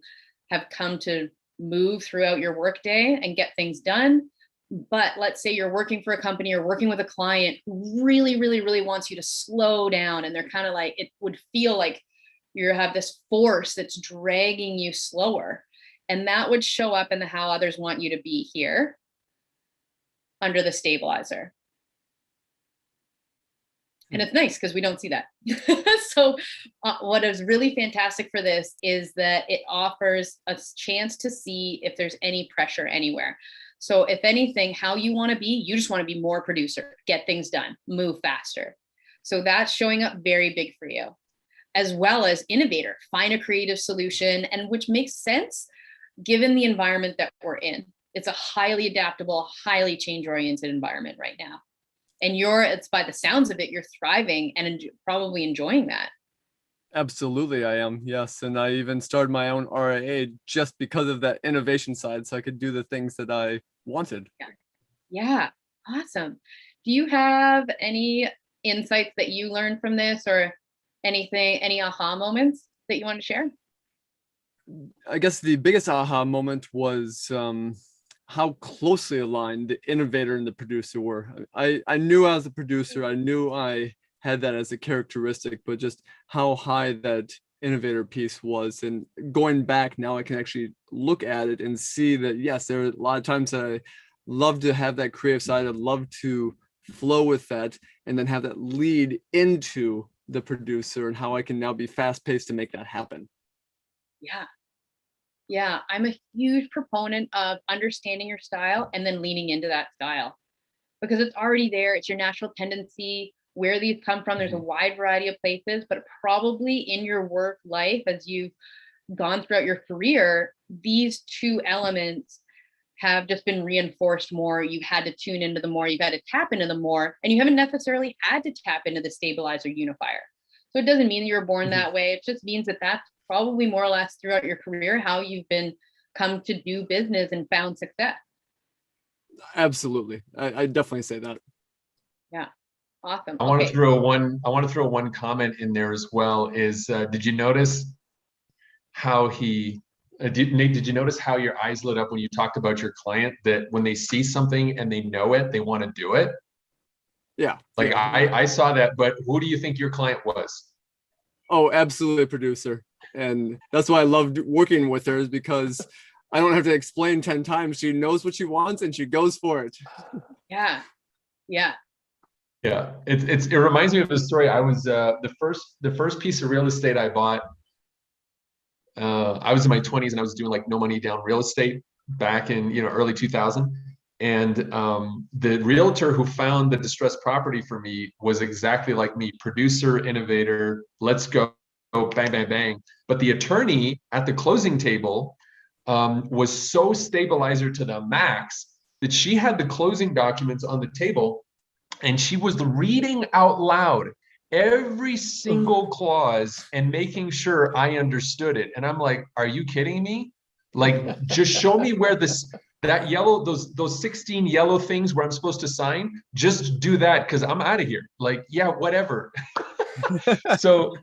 have come to move throughout your workday and get things done. But let's say you're working for a company or working with a client who really, really, really wants you to slow down. And they're kind of like, it would feel like you have this force that's dragging you slower. And that would show up in the how others want you to be here under the stabilizer. And it's nice because we don't see that. So what is really fantastic for this is that it offers a chance to see if there's any pressure anywhere. So if anything, how you want to be, you just want to be more producer, get things done, move faster. So that's showing up very big for you, as well as innovator, find a creative solution, and which makes sense given the environment that we're in. It's a highly adaptable, highly change-oriented environment right now. And it's by the sounds of it, you're thriving and probably enjoying that. Absolutely, I am. Yes. And I even started my own RIA just because of that innovation side, so I could do the things that I wanted. Yeah. Awesome. Do you have any insights that you learned from this, or any aha moments that you want to share? I guess the biggest aha moment was how closely aligned the innovator and the producer were. I knew as a producer, I knew I had that as a characteristic, but just how high that innovator piece was. And going back now, I can actually look at it and see that, yes, there are a lot of times that I love to have that creative side. I'd love to flow with that and then have that lead into the producer and how I can now be fast paced to make that happen. Yeah, I'm a huge proponent of understanding your style and then leaning into that style, because it's already there. It's your natural tendency. Where these come from, there's a wide variety of places, but probably in your work life, as you've gone throughout your career, these two elements have just been reinforced more. You've had to tune into them more. You've had to tap into them more, and you haven't necessarily had to tap into the stabilizer unifier. So it doesn't mean that you were born that way. It just means that that's probably more or less throughout your career how you've been come to do business and found success. Absolutely. I definitely say that. Yeah. Awesome. I want to Okay. throw one comment in there as well. Is did you notice how Nate, did you notice how your eyes lit up when you talked about your client, that when they see something and they know it, they want to do it? Yeah. Like Yeah. I saw that, but who do you think your client was? Oh, absolutely a producer. And that's why I loved working with her, is because I don't have to explain 10 times. She knows what she wants and she goes for it. Yeah. Yeah. Yeah, it reminds me of a story. I was the first piece of real estate I bought. I was in my 20s and I was doing like no money down real estate back in early 2000. And the realtor who found the distressed property for me was exactly like me, producer, innovator. Let's go, bang, bang, bang. But the attorney at the closing table was so stabilizer to the max that she had the closing documents on the table and she was reading out loud every single clause and making sure I understood it. And I'm like, are you kidding me? Like, just show me where that yellow, those 16 yellow things where I'm supposed to sign, just do that because I'm out of here. Like, yeah, whatever. So,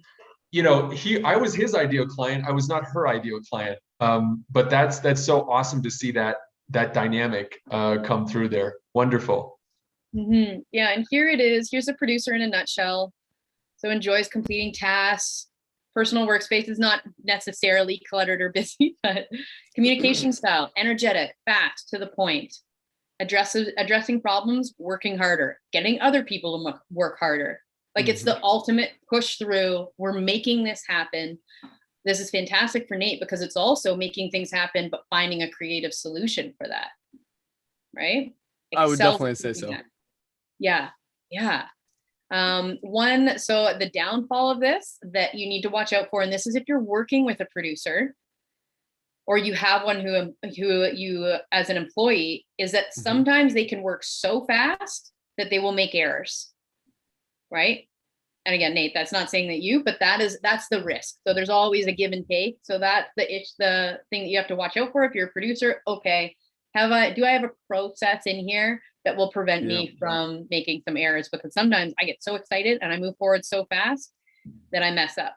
I was his ideal client. I was not her ideal client. But that's so awesome to see that dynamic come through there. Wonderful. Yeah. And here it is. Here's a producer in a nutshell. So enjoys completing tasks. Personal workspace is not necessarily cluttered or busy, but communication style, energetic, fast, to the point. Addressing problems, working harder, getting other people to work harder. Like it's the ultimate push through. We're making this happen. This is fantastic for Nate because it's also making things happen, but finding a creative solution for that. Right? I would Excels definitely say so. that. Yeah. Yeah. So the downfall of this that you need to watch out for, and this is if you're working with a producer or you have one who you as an employee, is that sometimes they can work so fast that they will make errors. Right. And again, Nate, that's not saying that but that's the risk. So there's always a give and take. So that's the thing that you have to watch out for. If you're a producer, okay, do I have a process in here that will prevent me from making some errors? Because sometimes I get so excited and I move forward so fast that I mess up.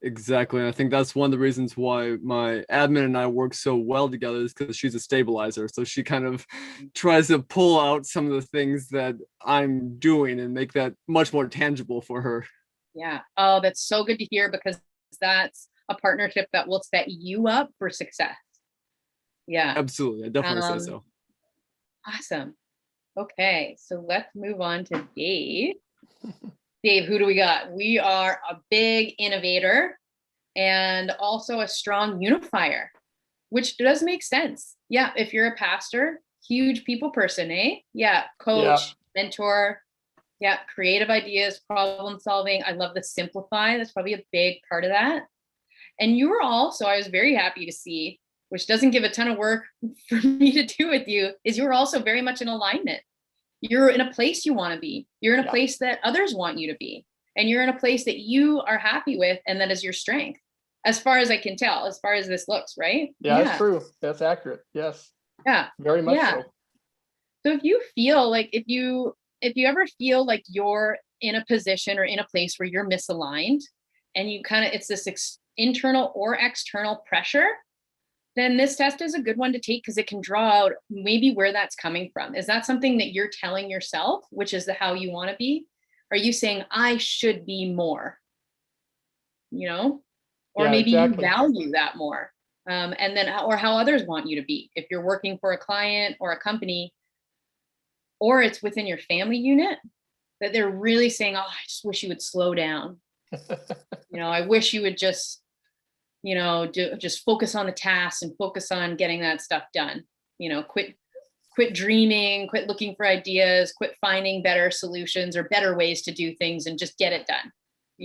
Exactly. And I think that's one of the reasons why my admin and I work so well together, is because she's a stabilizer. So she kind of tries to pull out some of the things that I'm doing and make that much more tangible for her. Yeah. Oh, that's so good to hear, because that's a partnership that will set you up for success. Yeah. Absolutely. I definitely say so. Awesome. Okay. So let's move on to Dave. Dave, who do we got? We are a big innovator and also a strong unifier, which does make sense. Yeah. If you're a pastor, huge people person, eh? Yeah. Coach, mentor. Yeah. Creative ideas, problem solving. I love the simplify. That's probably a big part of that. And you were also, I was very happy to see, which doesn't give a ton of work for me to do with you, is you're also very much in alignment. You're in a place you want to be. You're in a place that others want you to be. And you're in a place that you are happy with, and that is your strength, as far as I can tell, as far as this looks, right? Yeah, that's true. That's accurate. Yes. Yeah. Very much so. So if you feel like, if you ever feel like you're in a position or in a place where you're misaligned, and you it's this internal or external pressure, then this test is a good one to take, because it can draw out maybe where that's coming from. Is that something that you're telling yourself, which is how you want to be? Are you saying, I should be more? Or maybe you value that more. And then, or how others want you to be. If you're working for a client or a company, or it's within your family unit, that they're really saying, oh, I just wish you would slow down. I wish you would just just focus on the tasks and focus on getting that stuff done. Quit dreaming, quit looking for ideas, quit finding better solutions or better ways to do things, and just get it done.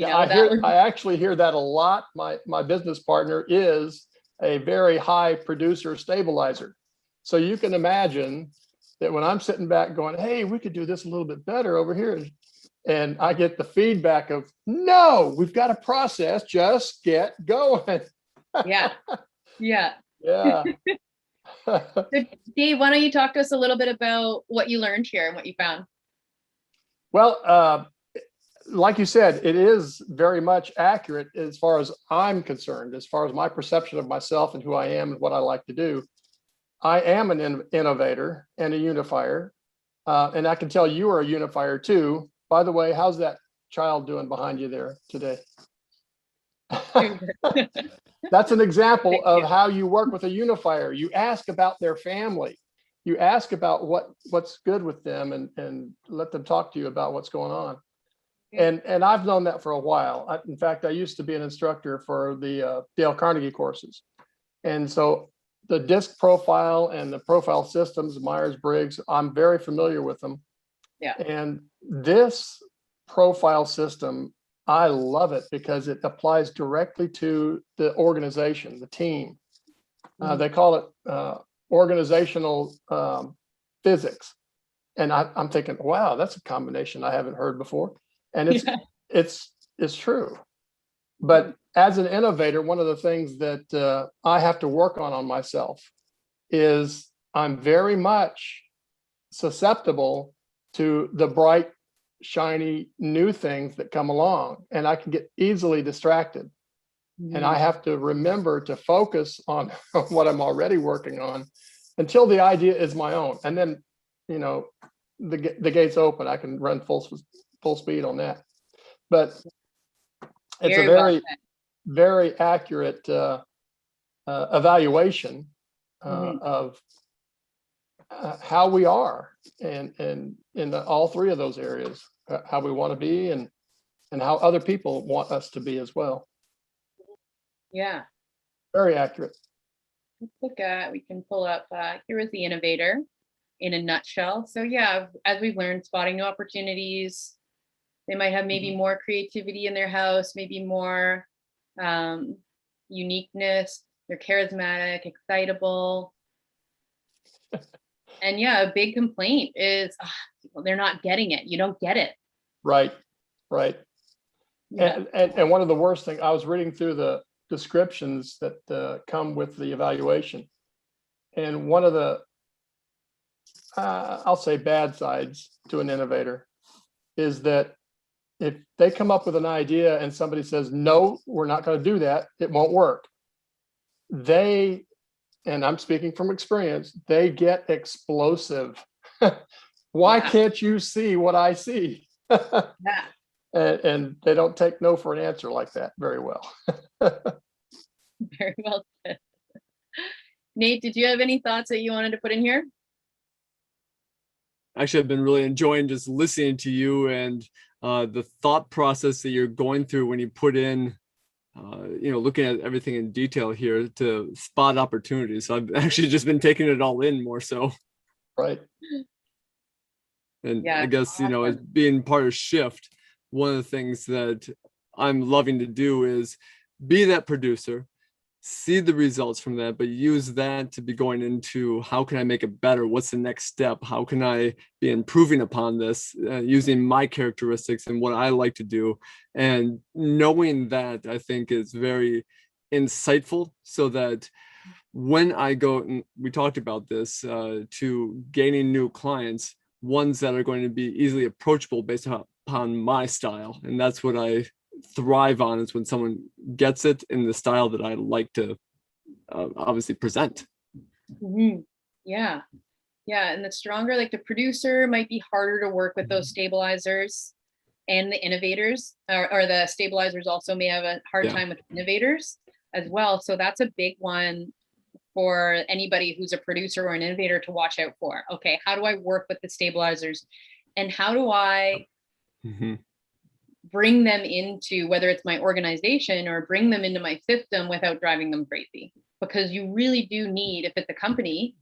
I actually hear that a lot. My business partner is a very high producer stabilizer. So you can imagine that when I'm sitting back going, hey, we could do this a little bit better over here. And I get the feedback of, no, we've got a process, just get going. Yeah. Yeah. So Dave, why don't you talk to us a little bit about what you learned here and what you found? Well, like you said, it is very much accurate as far as I'm concerned, as far as my perception of myself and who I am and what I like to do. I am an innovator and a unifier. And I can tell you are a unifier too. By the way, how's that child doing behind you there today? That's an example of how you work with a unifier. You ask about their family. You ask about what's good with them and let them talk to you about what's going on. And I've known that for a while. In fact, I used to be an instructor for the Dale Carnegie courses. And so the DISC profile and the profile systems, Myers-Briggs, I'm very familiar with them. Yeah. And this profile system, I love it because it applies directly to the organization, the team. They call it organizational physics. And I'm thinking, wow, that's a combination I haven't heard before. And it's true. But as an innovator, one of the things that I have to work on myself is I'm very much susceptible to the bright, shiny new things that come along, and I can get easily distracted. And I have to remember to focus on what I'm already working on until the idea is my own. And then, the gates open, I can run full speed on that. But it's a very, very accurate evaluation of how we are and in all three of those areas, how we want to be and how other people want us to be as well. Yeah. Very accurate. Let's we can pull up, here is the innovator in a nutshell. So yeah, as we've learned, spotting new opportunities, they might have maybe more creativity in their house, maybe more uniqueness. They're charismatic, excitable. And yeah, a big complaint is they're not getting it. You don't get it. Right. Yeah. And one of the worst things, I was reading through the descriptions that come with the evaluation. And one of the, I'll say bad sides to an innovator is that if they come up with an idea and somebody says, no, we're not going to do that, it won't work. And I'm speaking from experience, they get explosive. Why can't you see what I see? And they don't take no for an answer like that very well. Very well said. Nate, did you have any thoughts that you wanted to put in here? Actually, I've been really enjoying just listening to you and the thought process that you're going through when you put in, looking at everything in detail here to spot opportunities. So I've actually just been taking it all in more so. Right. And yeah, I guess, as being part of Shift, one of the things that I'm loving to do is be that producer, see the results from that, but use that to be going into how can I make it better? What's the next step? How can I be improving upon this using my characteristics and what I like to do? And knowing that, I think, is very insightful, so that when I go, and we talked about this, to gaining new clients, ones that are going to be easily approachable based upon my style. And that's what I thrive on, is when someone gets it in the style that I like to obviously present. Yeah. And the stronger, like the producer might be harder to work with those stabilizers, and the innovators or the stabilizers also may have a hard time with innovators as well. So that's a big one for anybody who's a producer or an innovator to watch out for. Okay, how do I work with the stabilizers, and how do I bring them into, whether it's my organization or bring them into my system without driving them crazy? Because you really do need, if it's a company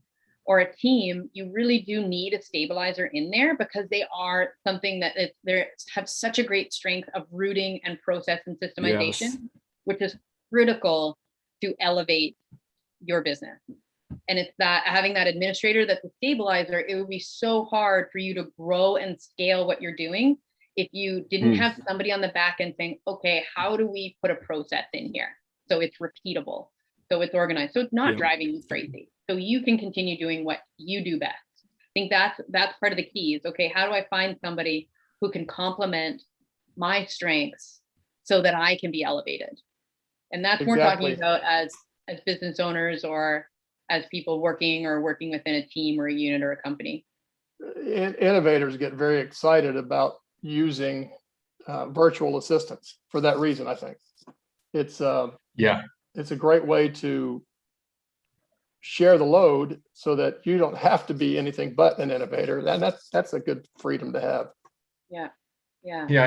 or a team, you really do need a stabilizer in there, because they are something that they have such a great strength of routing and process and systemization, which is critical to elevate your business. And it's that having that administrator that's a stabilizer, it would be so hard for you to grow and scale what you're doing if you didn't have somebody on the back end saying, okay, how do we put a process in here so it's repeatable? So it's organized. So it's not Yeah. driving you crazy. So you can continue doing what you do best. I think that's part of the key is, okay, how do I find somebody who can complement my strengths so that I can be elevated? And that's what we're talking about as business owners or as people working within a team or a unit or a company. Innovators get very excited about using virtual assistants for that reason. I think it's it's a great way to share the load so that you don't have to be anything but an innovator. And that's a good freedom to have. Yeah,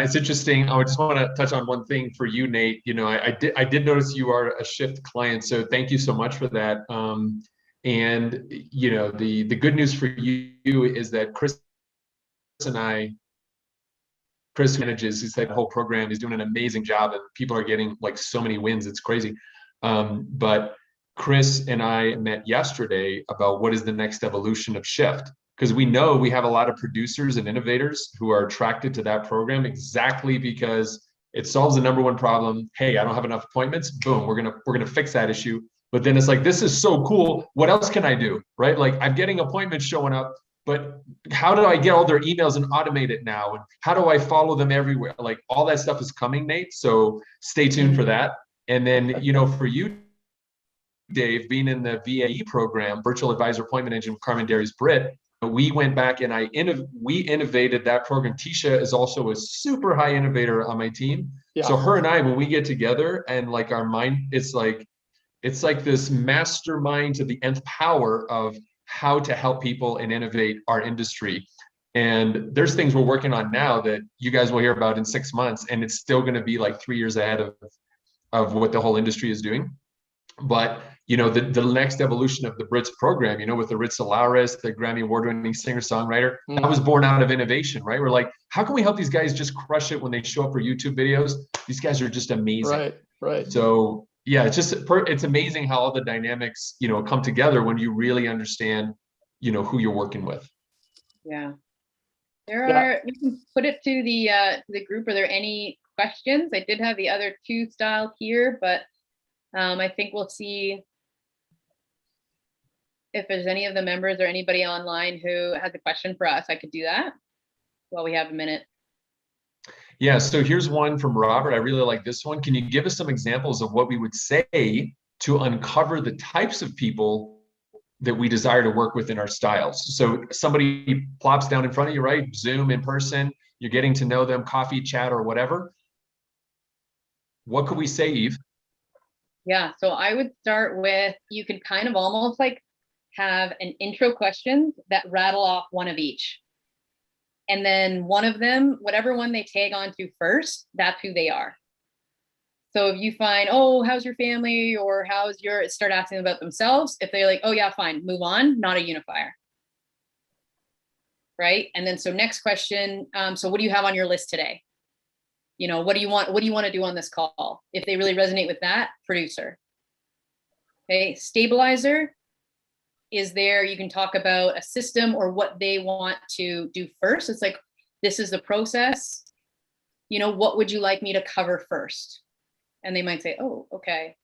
it's interesting. I just want to touch on one thing for you, Nate. You know, I did notice you are a Shift client, so thank you so much for that. And you know, the good news for you is that Chris manages, he's had the whole program. He's doing an amazing job, and people are getting like so many wins. It's crazy. But Chris and I met yesterday about what is the next evolution of Shift. Because we know we have a lot of producers and innovators who are attracted to that program exactly because it solves the number one problem. Hey, I don't have enough appointments. Boom, we're gonna fix that issue. But then it's like, this is so cool. What else can I do? Right? Like, I'm getting appointments showing up, but how do I get all their emails and automate it now? And how do I follow them everywhere? Like, all that stuff is coming, Nate. So stay tuned for that. And then, you know, for you, Dave, being in the VAE program, Virtual Advisor Appointment Engine with Carmen Darius Britt, we went back and we innovated that program. Tisha is also a super high innovator on my team. Yeah. So her and I, when we get together and like our mind, it's like this mastermind to the nth power of how to help people and innovate our industry. And there's things we're working on now that you guys will hear about in 6 months, and it's still going to be like 3 years ahead of what the whole industry is doing. But you know, the next evolution of the Brits program, you know, with the Ritz Alaris, the Grammy award-winning singer-songwriter, that was born out of innovation, right? We're like, how can we help these guys just crush it when they show up for YouTube videos? These guys are just amazing. Right. So yeah, it's amazing how all the dynamics, you know, come together when you really understand, you know, who you're working with. Yeah. We can put it to the group. Are there any questions? I did have the other two style here, but I think we'll see if there's any of the members or anybody online who has a question for us. I could do that while we have a minute. Yeah, so here's one from Robert. I really like this one. Can you give us some examples of what we would say to uncover the types of people that we desire to work with in our styles? So somebody plops down in front of you, right? Zoom, in person, you're getting to know them, coffee, chat, or whatever. What could we say, Eve? Yeah, so I would start with, you could kind of almost like have an intro questions that rattle off one of each. And then one of them, whatever one they tag onto first, that's who they are. So if you find, oh, how's your family? Or start asking about themselves. If they're like, oh yeah, fine, move on, not a unifier. Right? And then so next question, so what do you have on your list today? You know, what do you want to do on this call? If they really resonate with that, producer. Okay, stabilizer is there. You can talk about a system or what they want to do first. It's like, this is the process. You know, what would you like me to cover first? And they might say, oh, okay.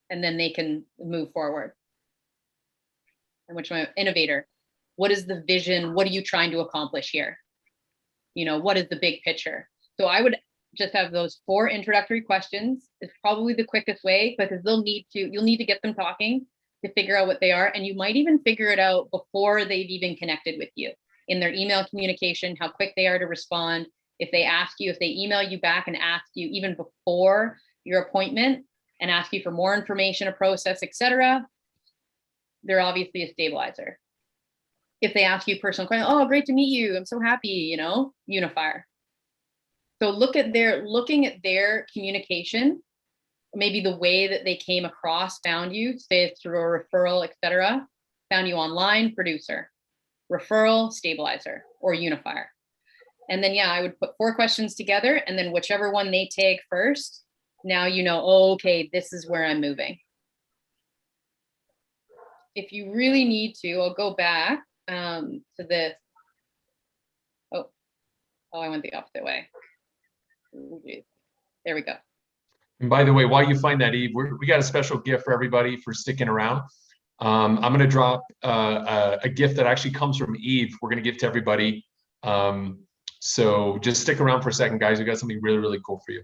And then they can move forward. And which one? Innovator. What is the vision? What are you trying to accomplish here? You know, what is the big picture? So I would just have those 4 introductory questions. It's probably the quickest way, because you'll need to get them talking to figure out what they are. And you might even figure it out before they've even connected with you in their email communication, how quick they are to respond. If they email you back and ask you even before your appointment and ask you for more information, a process, etc., they're obviously a stabilizer. If they ask you personal question, oh, great to meet you, I'm so happy, you know, unifier. So looking at their communication, maybe the way that they came across, found you, say it's through a referral, etc., found you online, producer, referral, stabilizer, or unifier. And then, yeah, I would put 4 questions together, and then whichever one they take first, now you know, oh, okay, this is where I'm moving. If you really need to, I'll go back to this. Oh, I went the opposite way. There we go. And by the way, while you find that, Eve, we got a special gift for everybody for sticking around. I'm going to drop a gift that actually comes from Eve. We're going to give to everybody. So just stick around for a second, guys. We got something really, really cool for you.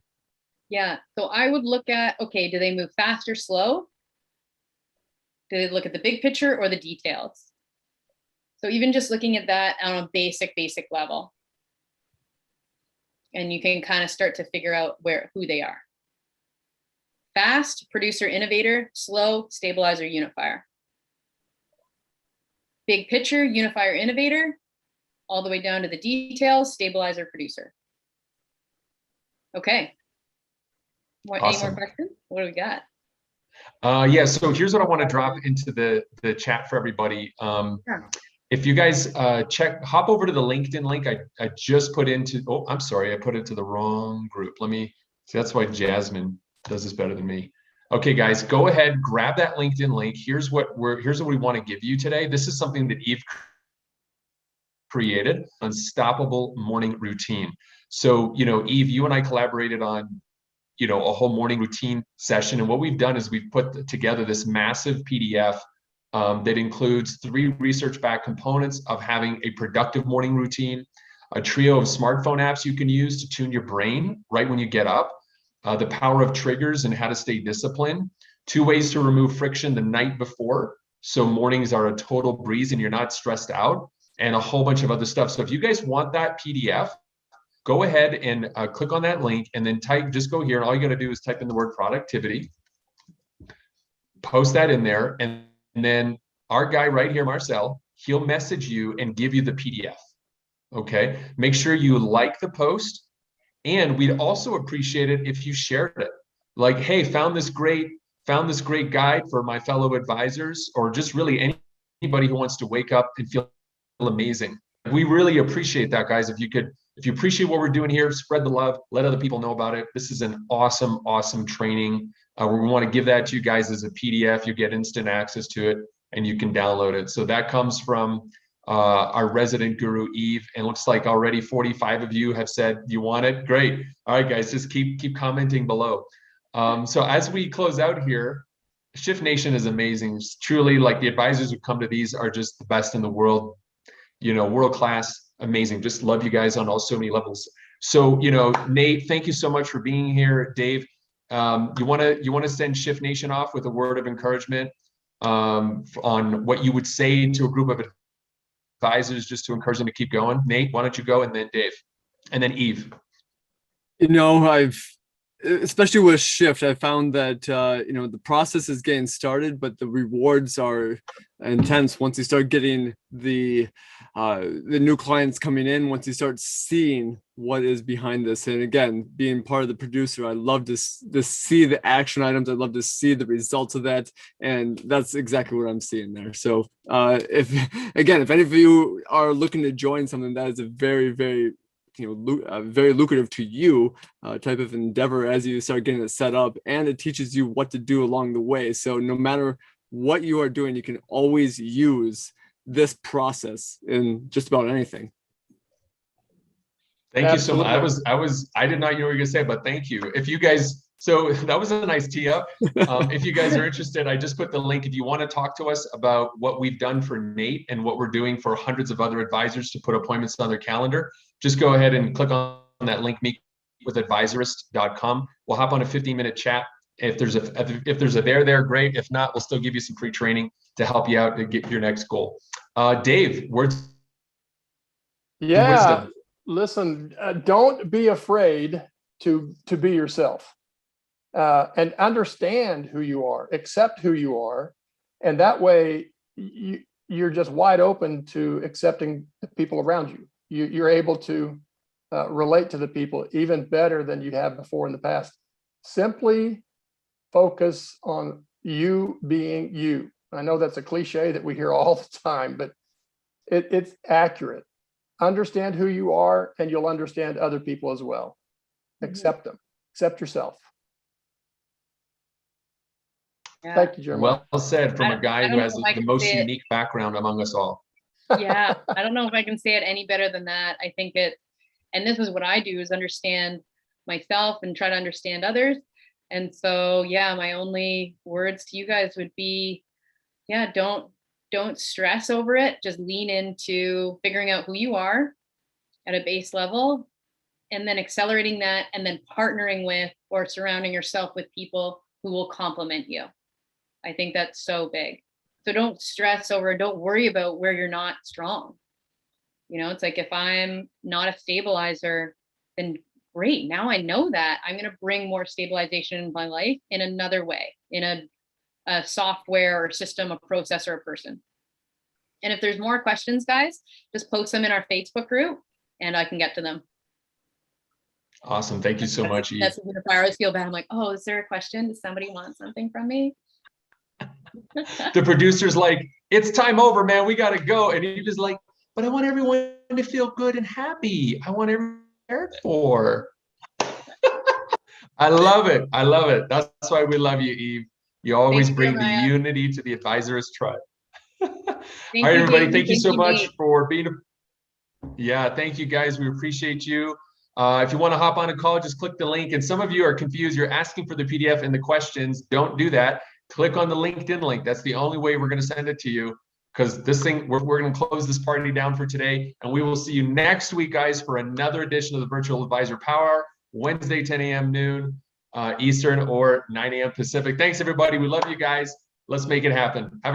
Yeah. So I would look at, okay, do they move fast or slow? Do they look at the big picture or the details? So even just looking at that on a basic level. And you can kind of start to figure out who they are. Fast, producer, innovator; slow, stabilizer, unifier. Big picture, unifier, innovator; all the way down to the details, stabilizer, producer. Okay. Any more questions? What do we got? Yeah, so here's what I want to drop into the chat for everybody. If you guys hop over to the LinkedIn link I just put into, oh, I'm sorry, I put it to the wrong group. Let me see, that's why Jasmine does this better than me. Okay, guys, go ahead, grab that LinkedIn link. Here's what we want to give you today. This is something that Eve created, unstoppable morning routine. So, Eve, you and I collaborated on, a whole morning routine session. And what we've done is we've put together this massive PDF that includes 3 research-backed components of having a productive morning routine, a trio of smartphone apps you can use to tune your brain right when you get up, the power of triggers and how to stay disciplined, 2 ways to remove friction the night before, so mornings are a total breeze and you're not stressed out, and a whole bunch of other stuff. So if you guys want that PDF, go ahead and click on that link and then just go here, and all you got to do is type in the word productivity, post that in there, and then our guy right here, Marcel, he'll message you and give you the PDF. Okay, make sure you like the post, and we'd also appreciate it if you shared it. Like, hey, found this great guide for my fellow advisors, or just really anybody who wants to wake up and feel amazing. We really appreciate that, guys. If you appreciate what we're doing here, spread the love, let other people know about it. This is an awesome training. We want to give that to you guys as a PDF. You get instant access to it and you can download it. So that comes from our resident guru, Eve, and looks like already 45 of you have said you want it. Great. All right, guys, just keep commenting below. So as we close out here, Shift Nation is amazing. It's truly, like, the advisors who come to these are just the best in the world, world class, amazing. Just love you guys on so many levels. So, Nate, thank you so much for being here. Dave, you want to send Shift Nation off with a word of encouragement on what you would say to a group of advisors just to encourage them to keep going? Nate, why don't you go, and then Dave, and then Eve. Especially with Shift, I found that the process is getting started, but the rewards are intense once you start getting the new clients coming in, once you start seeing what is behind this. And again, being part of the producer, I love to see the action items. I love to see the results of that, and that's exactly what I'm seeing there. So if any of you are looking to join something that is a very, very very lucrative to you type of endeavor as you start getting it set up, and it teaches you what to do along the way. So no matter what you are doing, you can always use this process in just about anything. Thank you so much. I did not know what you were going to say, but thank you. If you guys, so that was a nice tee up. If you guys are interested, I just put the link. If you want to talk to us about what we've done for Nate and what we're doing for hundreds of other advisors to put appointments on their calendar, just go ahead and click on that link, meetwithadvisorist.com. We'll hop on a 15-minute chat. If there's a there, great. If not, we'll still give you some free training to help you out to get your next goal. Dave, words of wisdom. Listen, don't be afraid to be yourself, and understand who you are, accept who you are, and that way you're just wide open to accepting the people around you. You're able to relate to the people even better than you have before in the past. Simply focus on you being you. I know that's a cliche that we hear all the time, but it's accurate. Understand who you are, and you'll understand other people as well. Accept them. Accept yourself. Yeah. Thank you, Jeremiah. Well said from a guy who has the most unique background among us all. Yeah, I don't know if I can say it any better than that. I think and this is what I do, is understand myself and try to understand others. And so, yeah, my only words to you guys would be, yeah, don't stress over it. Just lean into figuring out who you are at a base level, and then accelerating that, and then partnering with or surrounding yourself with people who will complement you. I think that's so big. So don't stress over, don't worry about where you're not strong. You know, it's like, if I'm not a stabilizer, then great. Now I know that I'm going to bring more stabilization in my life in another way, in a software or system, a process, or a person. And if there's more questions, guys, just post them in our Facebook group and I can get to them. Awesome. Thank you so much, Eve. That's when I always feel bad. I'm like, oh, is there a question? Does somebody want something from me? The producer's like, it's time over, man. We got to go. And Eve is like, but I want everyone to feel good and happy. I want everyone cared for. I love it. I love it. That's why we love you, Eve. You always bring the unity to the Advisors tribe. All right, everybody. Thank you so much for being. Yeah, thank you, guys. We appreciate you. If you want to hop on a call, just click the link. And some of you are confused. You're asking for the PDF and the questions. Don't do that. Click on the LinkedIn link. That's the only way we're going to send it to you, because this thing, we're going to close this party down for today. And we will see you next week, guys, for another edition of the Virtual Advisor Power, Wednesday, 10 a.m. noon Eastern or 9 a.m. Pacific. Thanks, everybody. We love you guys. Let's make it happen. Have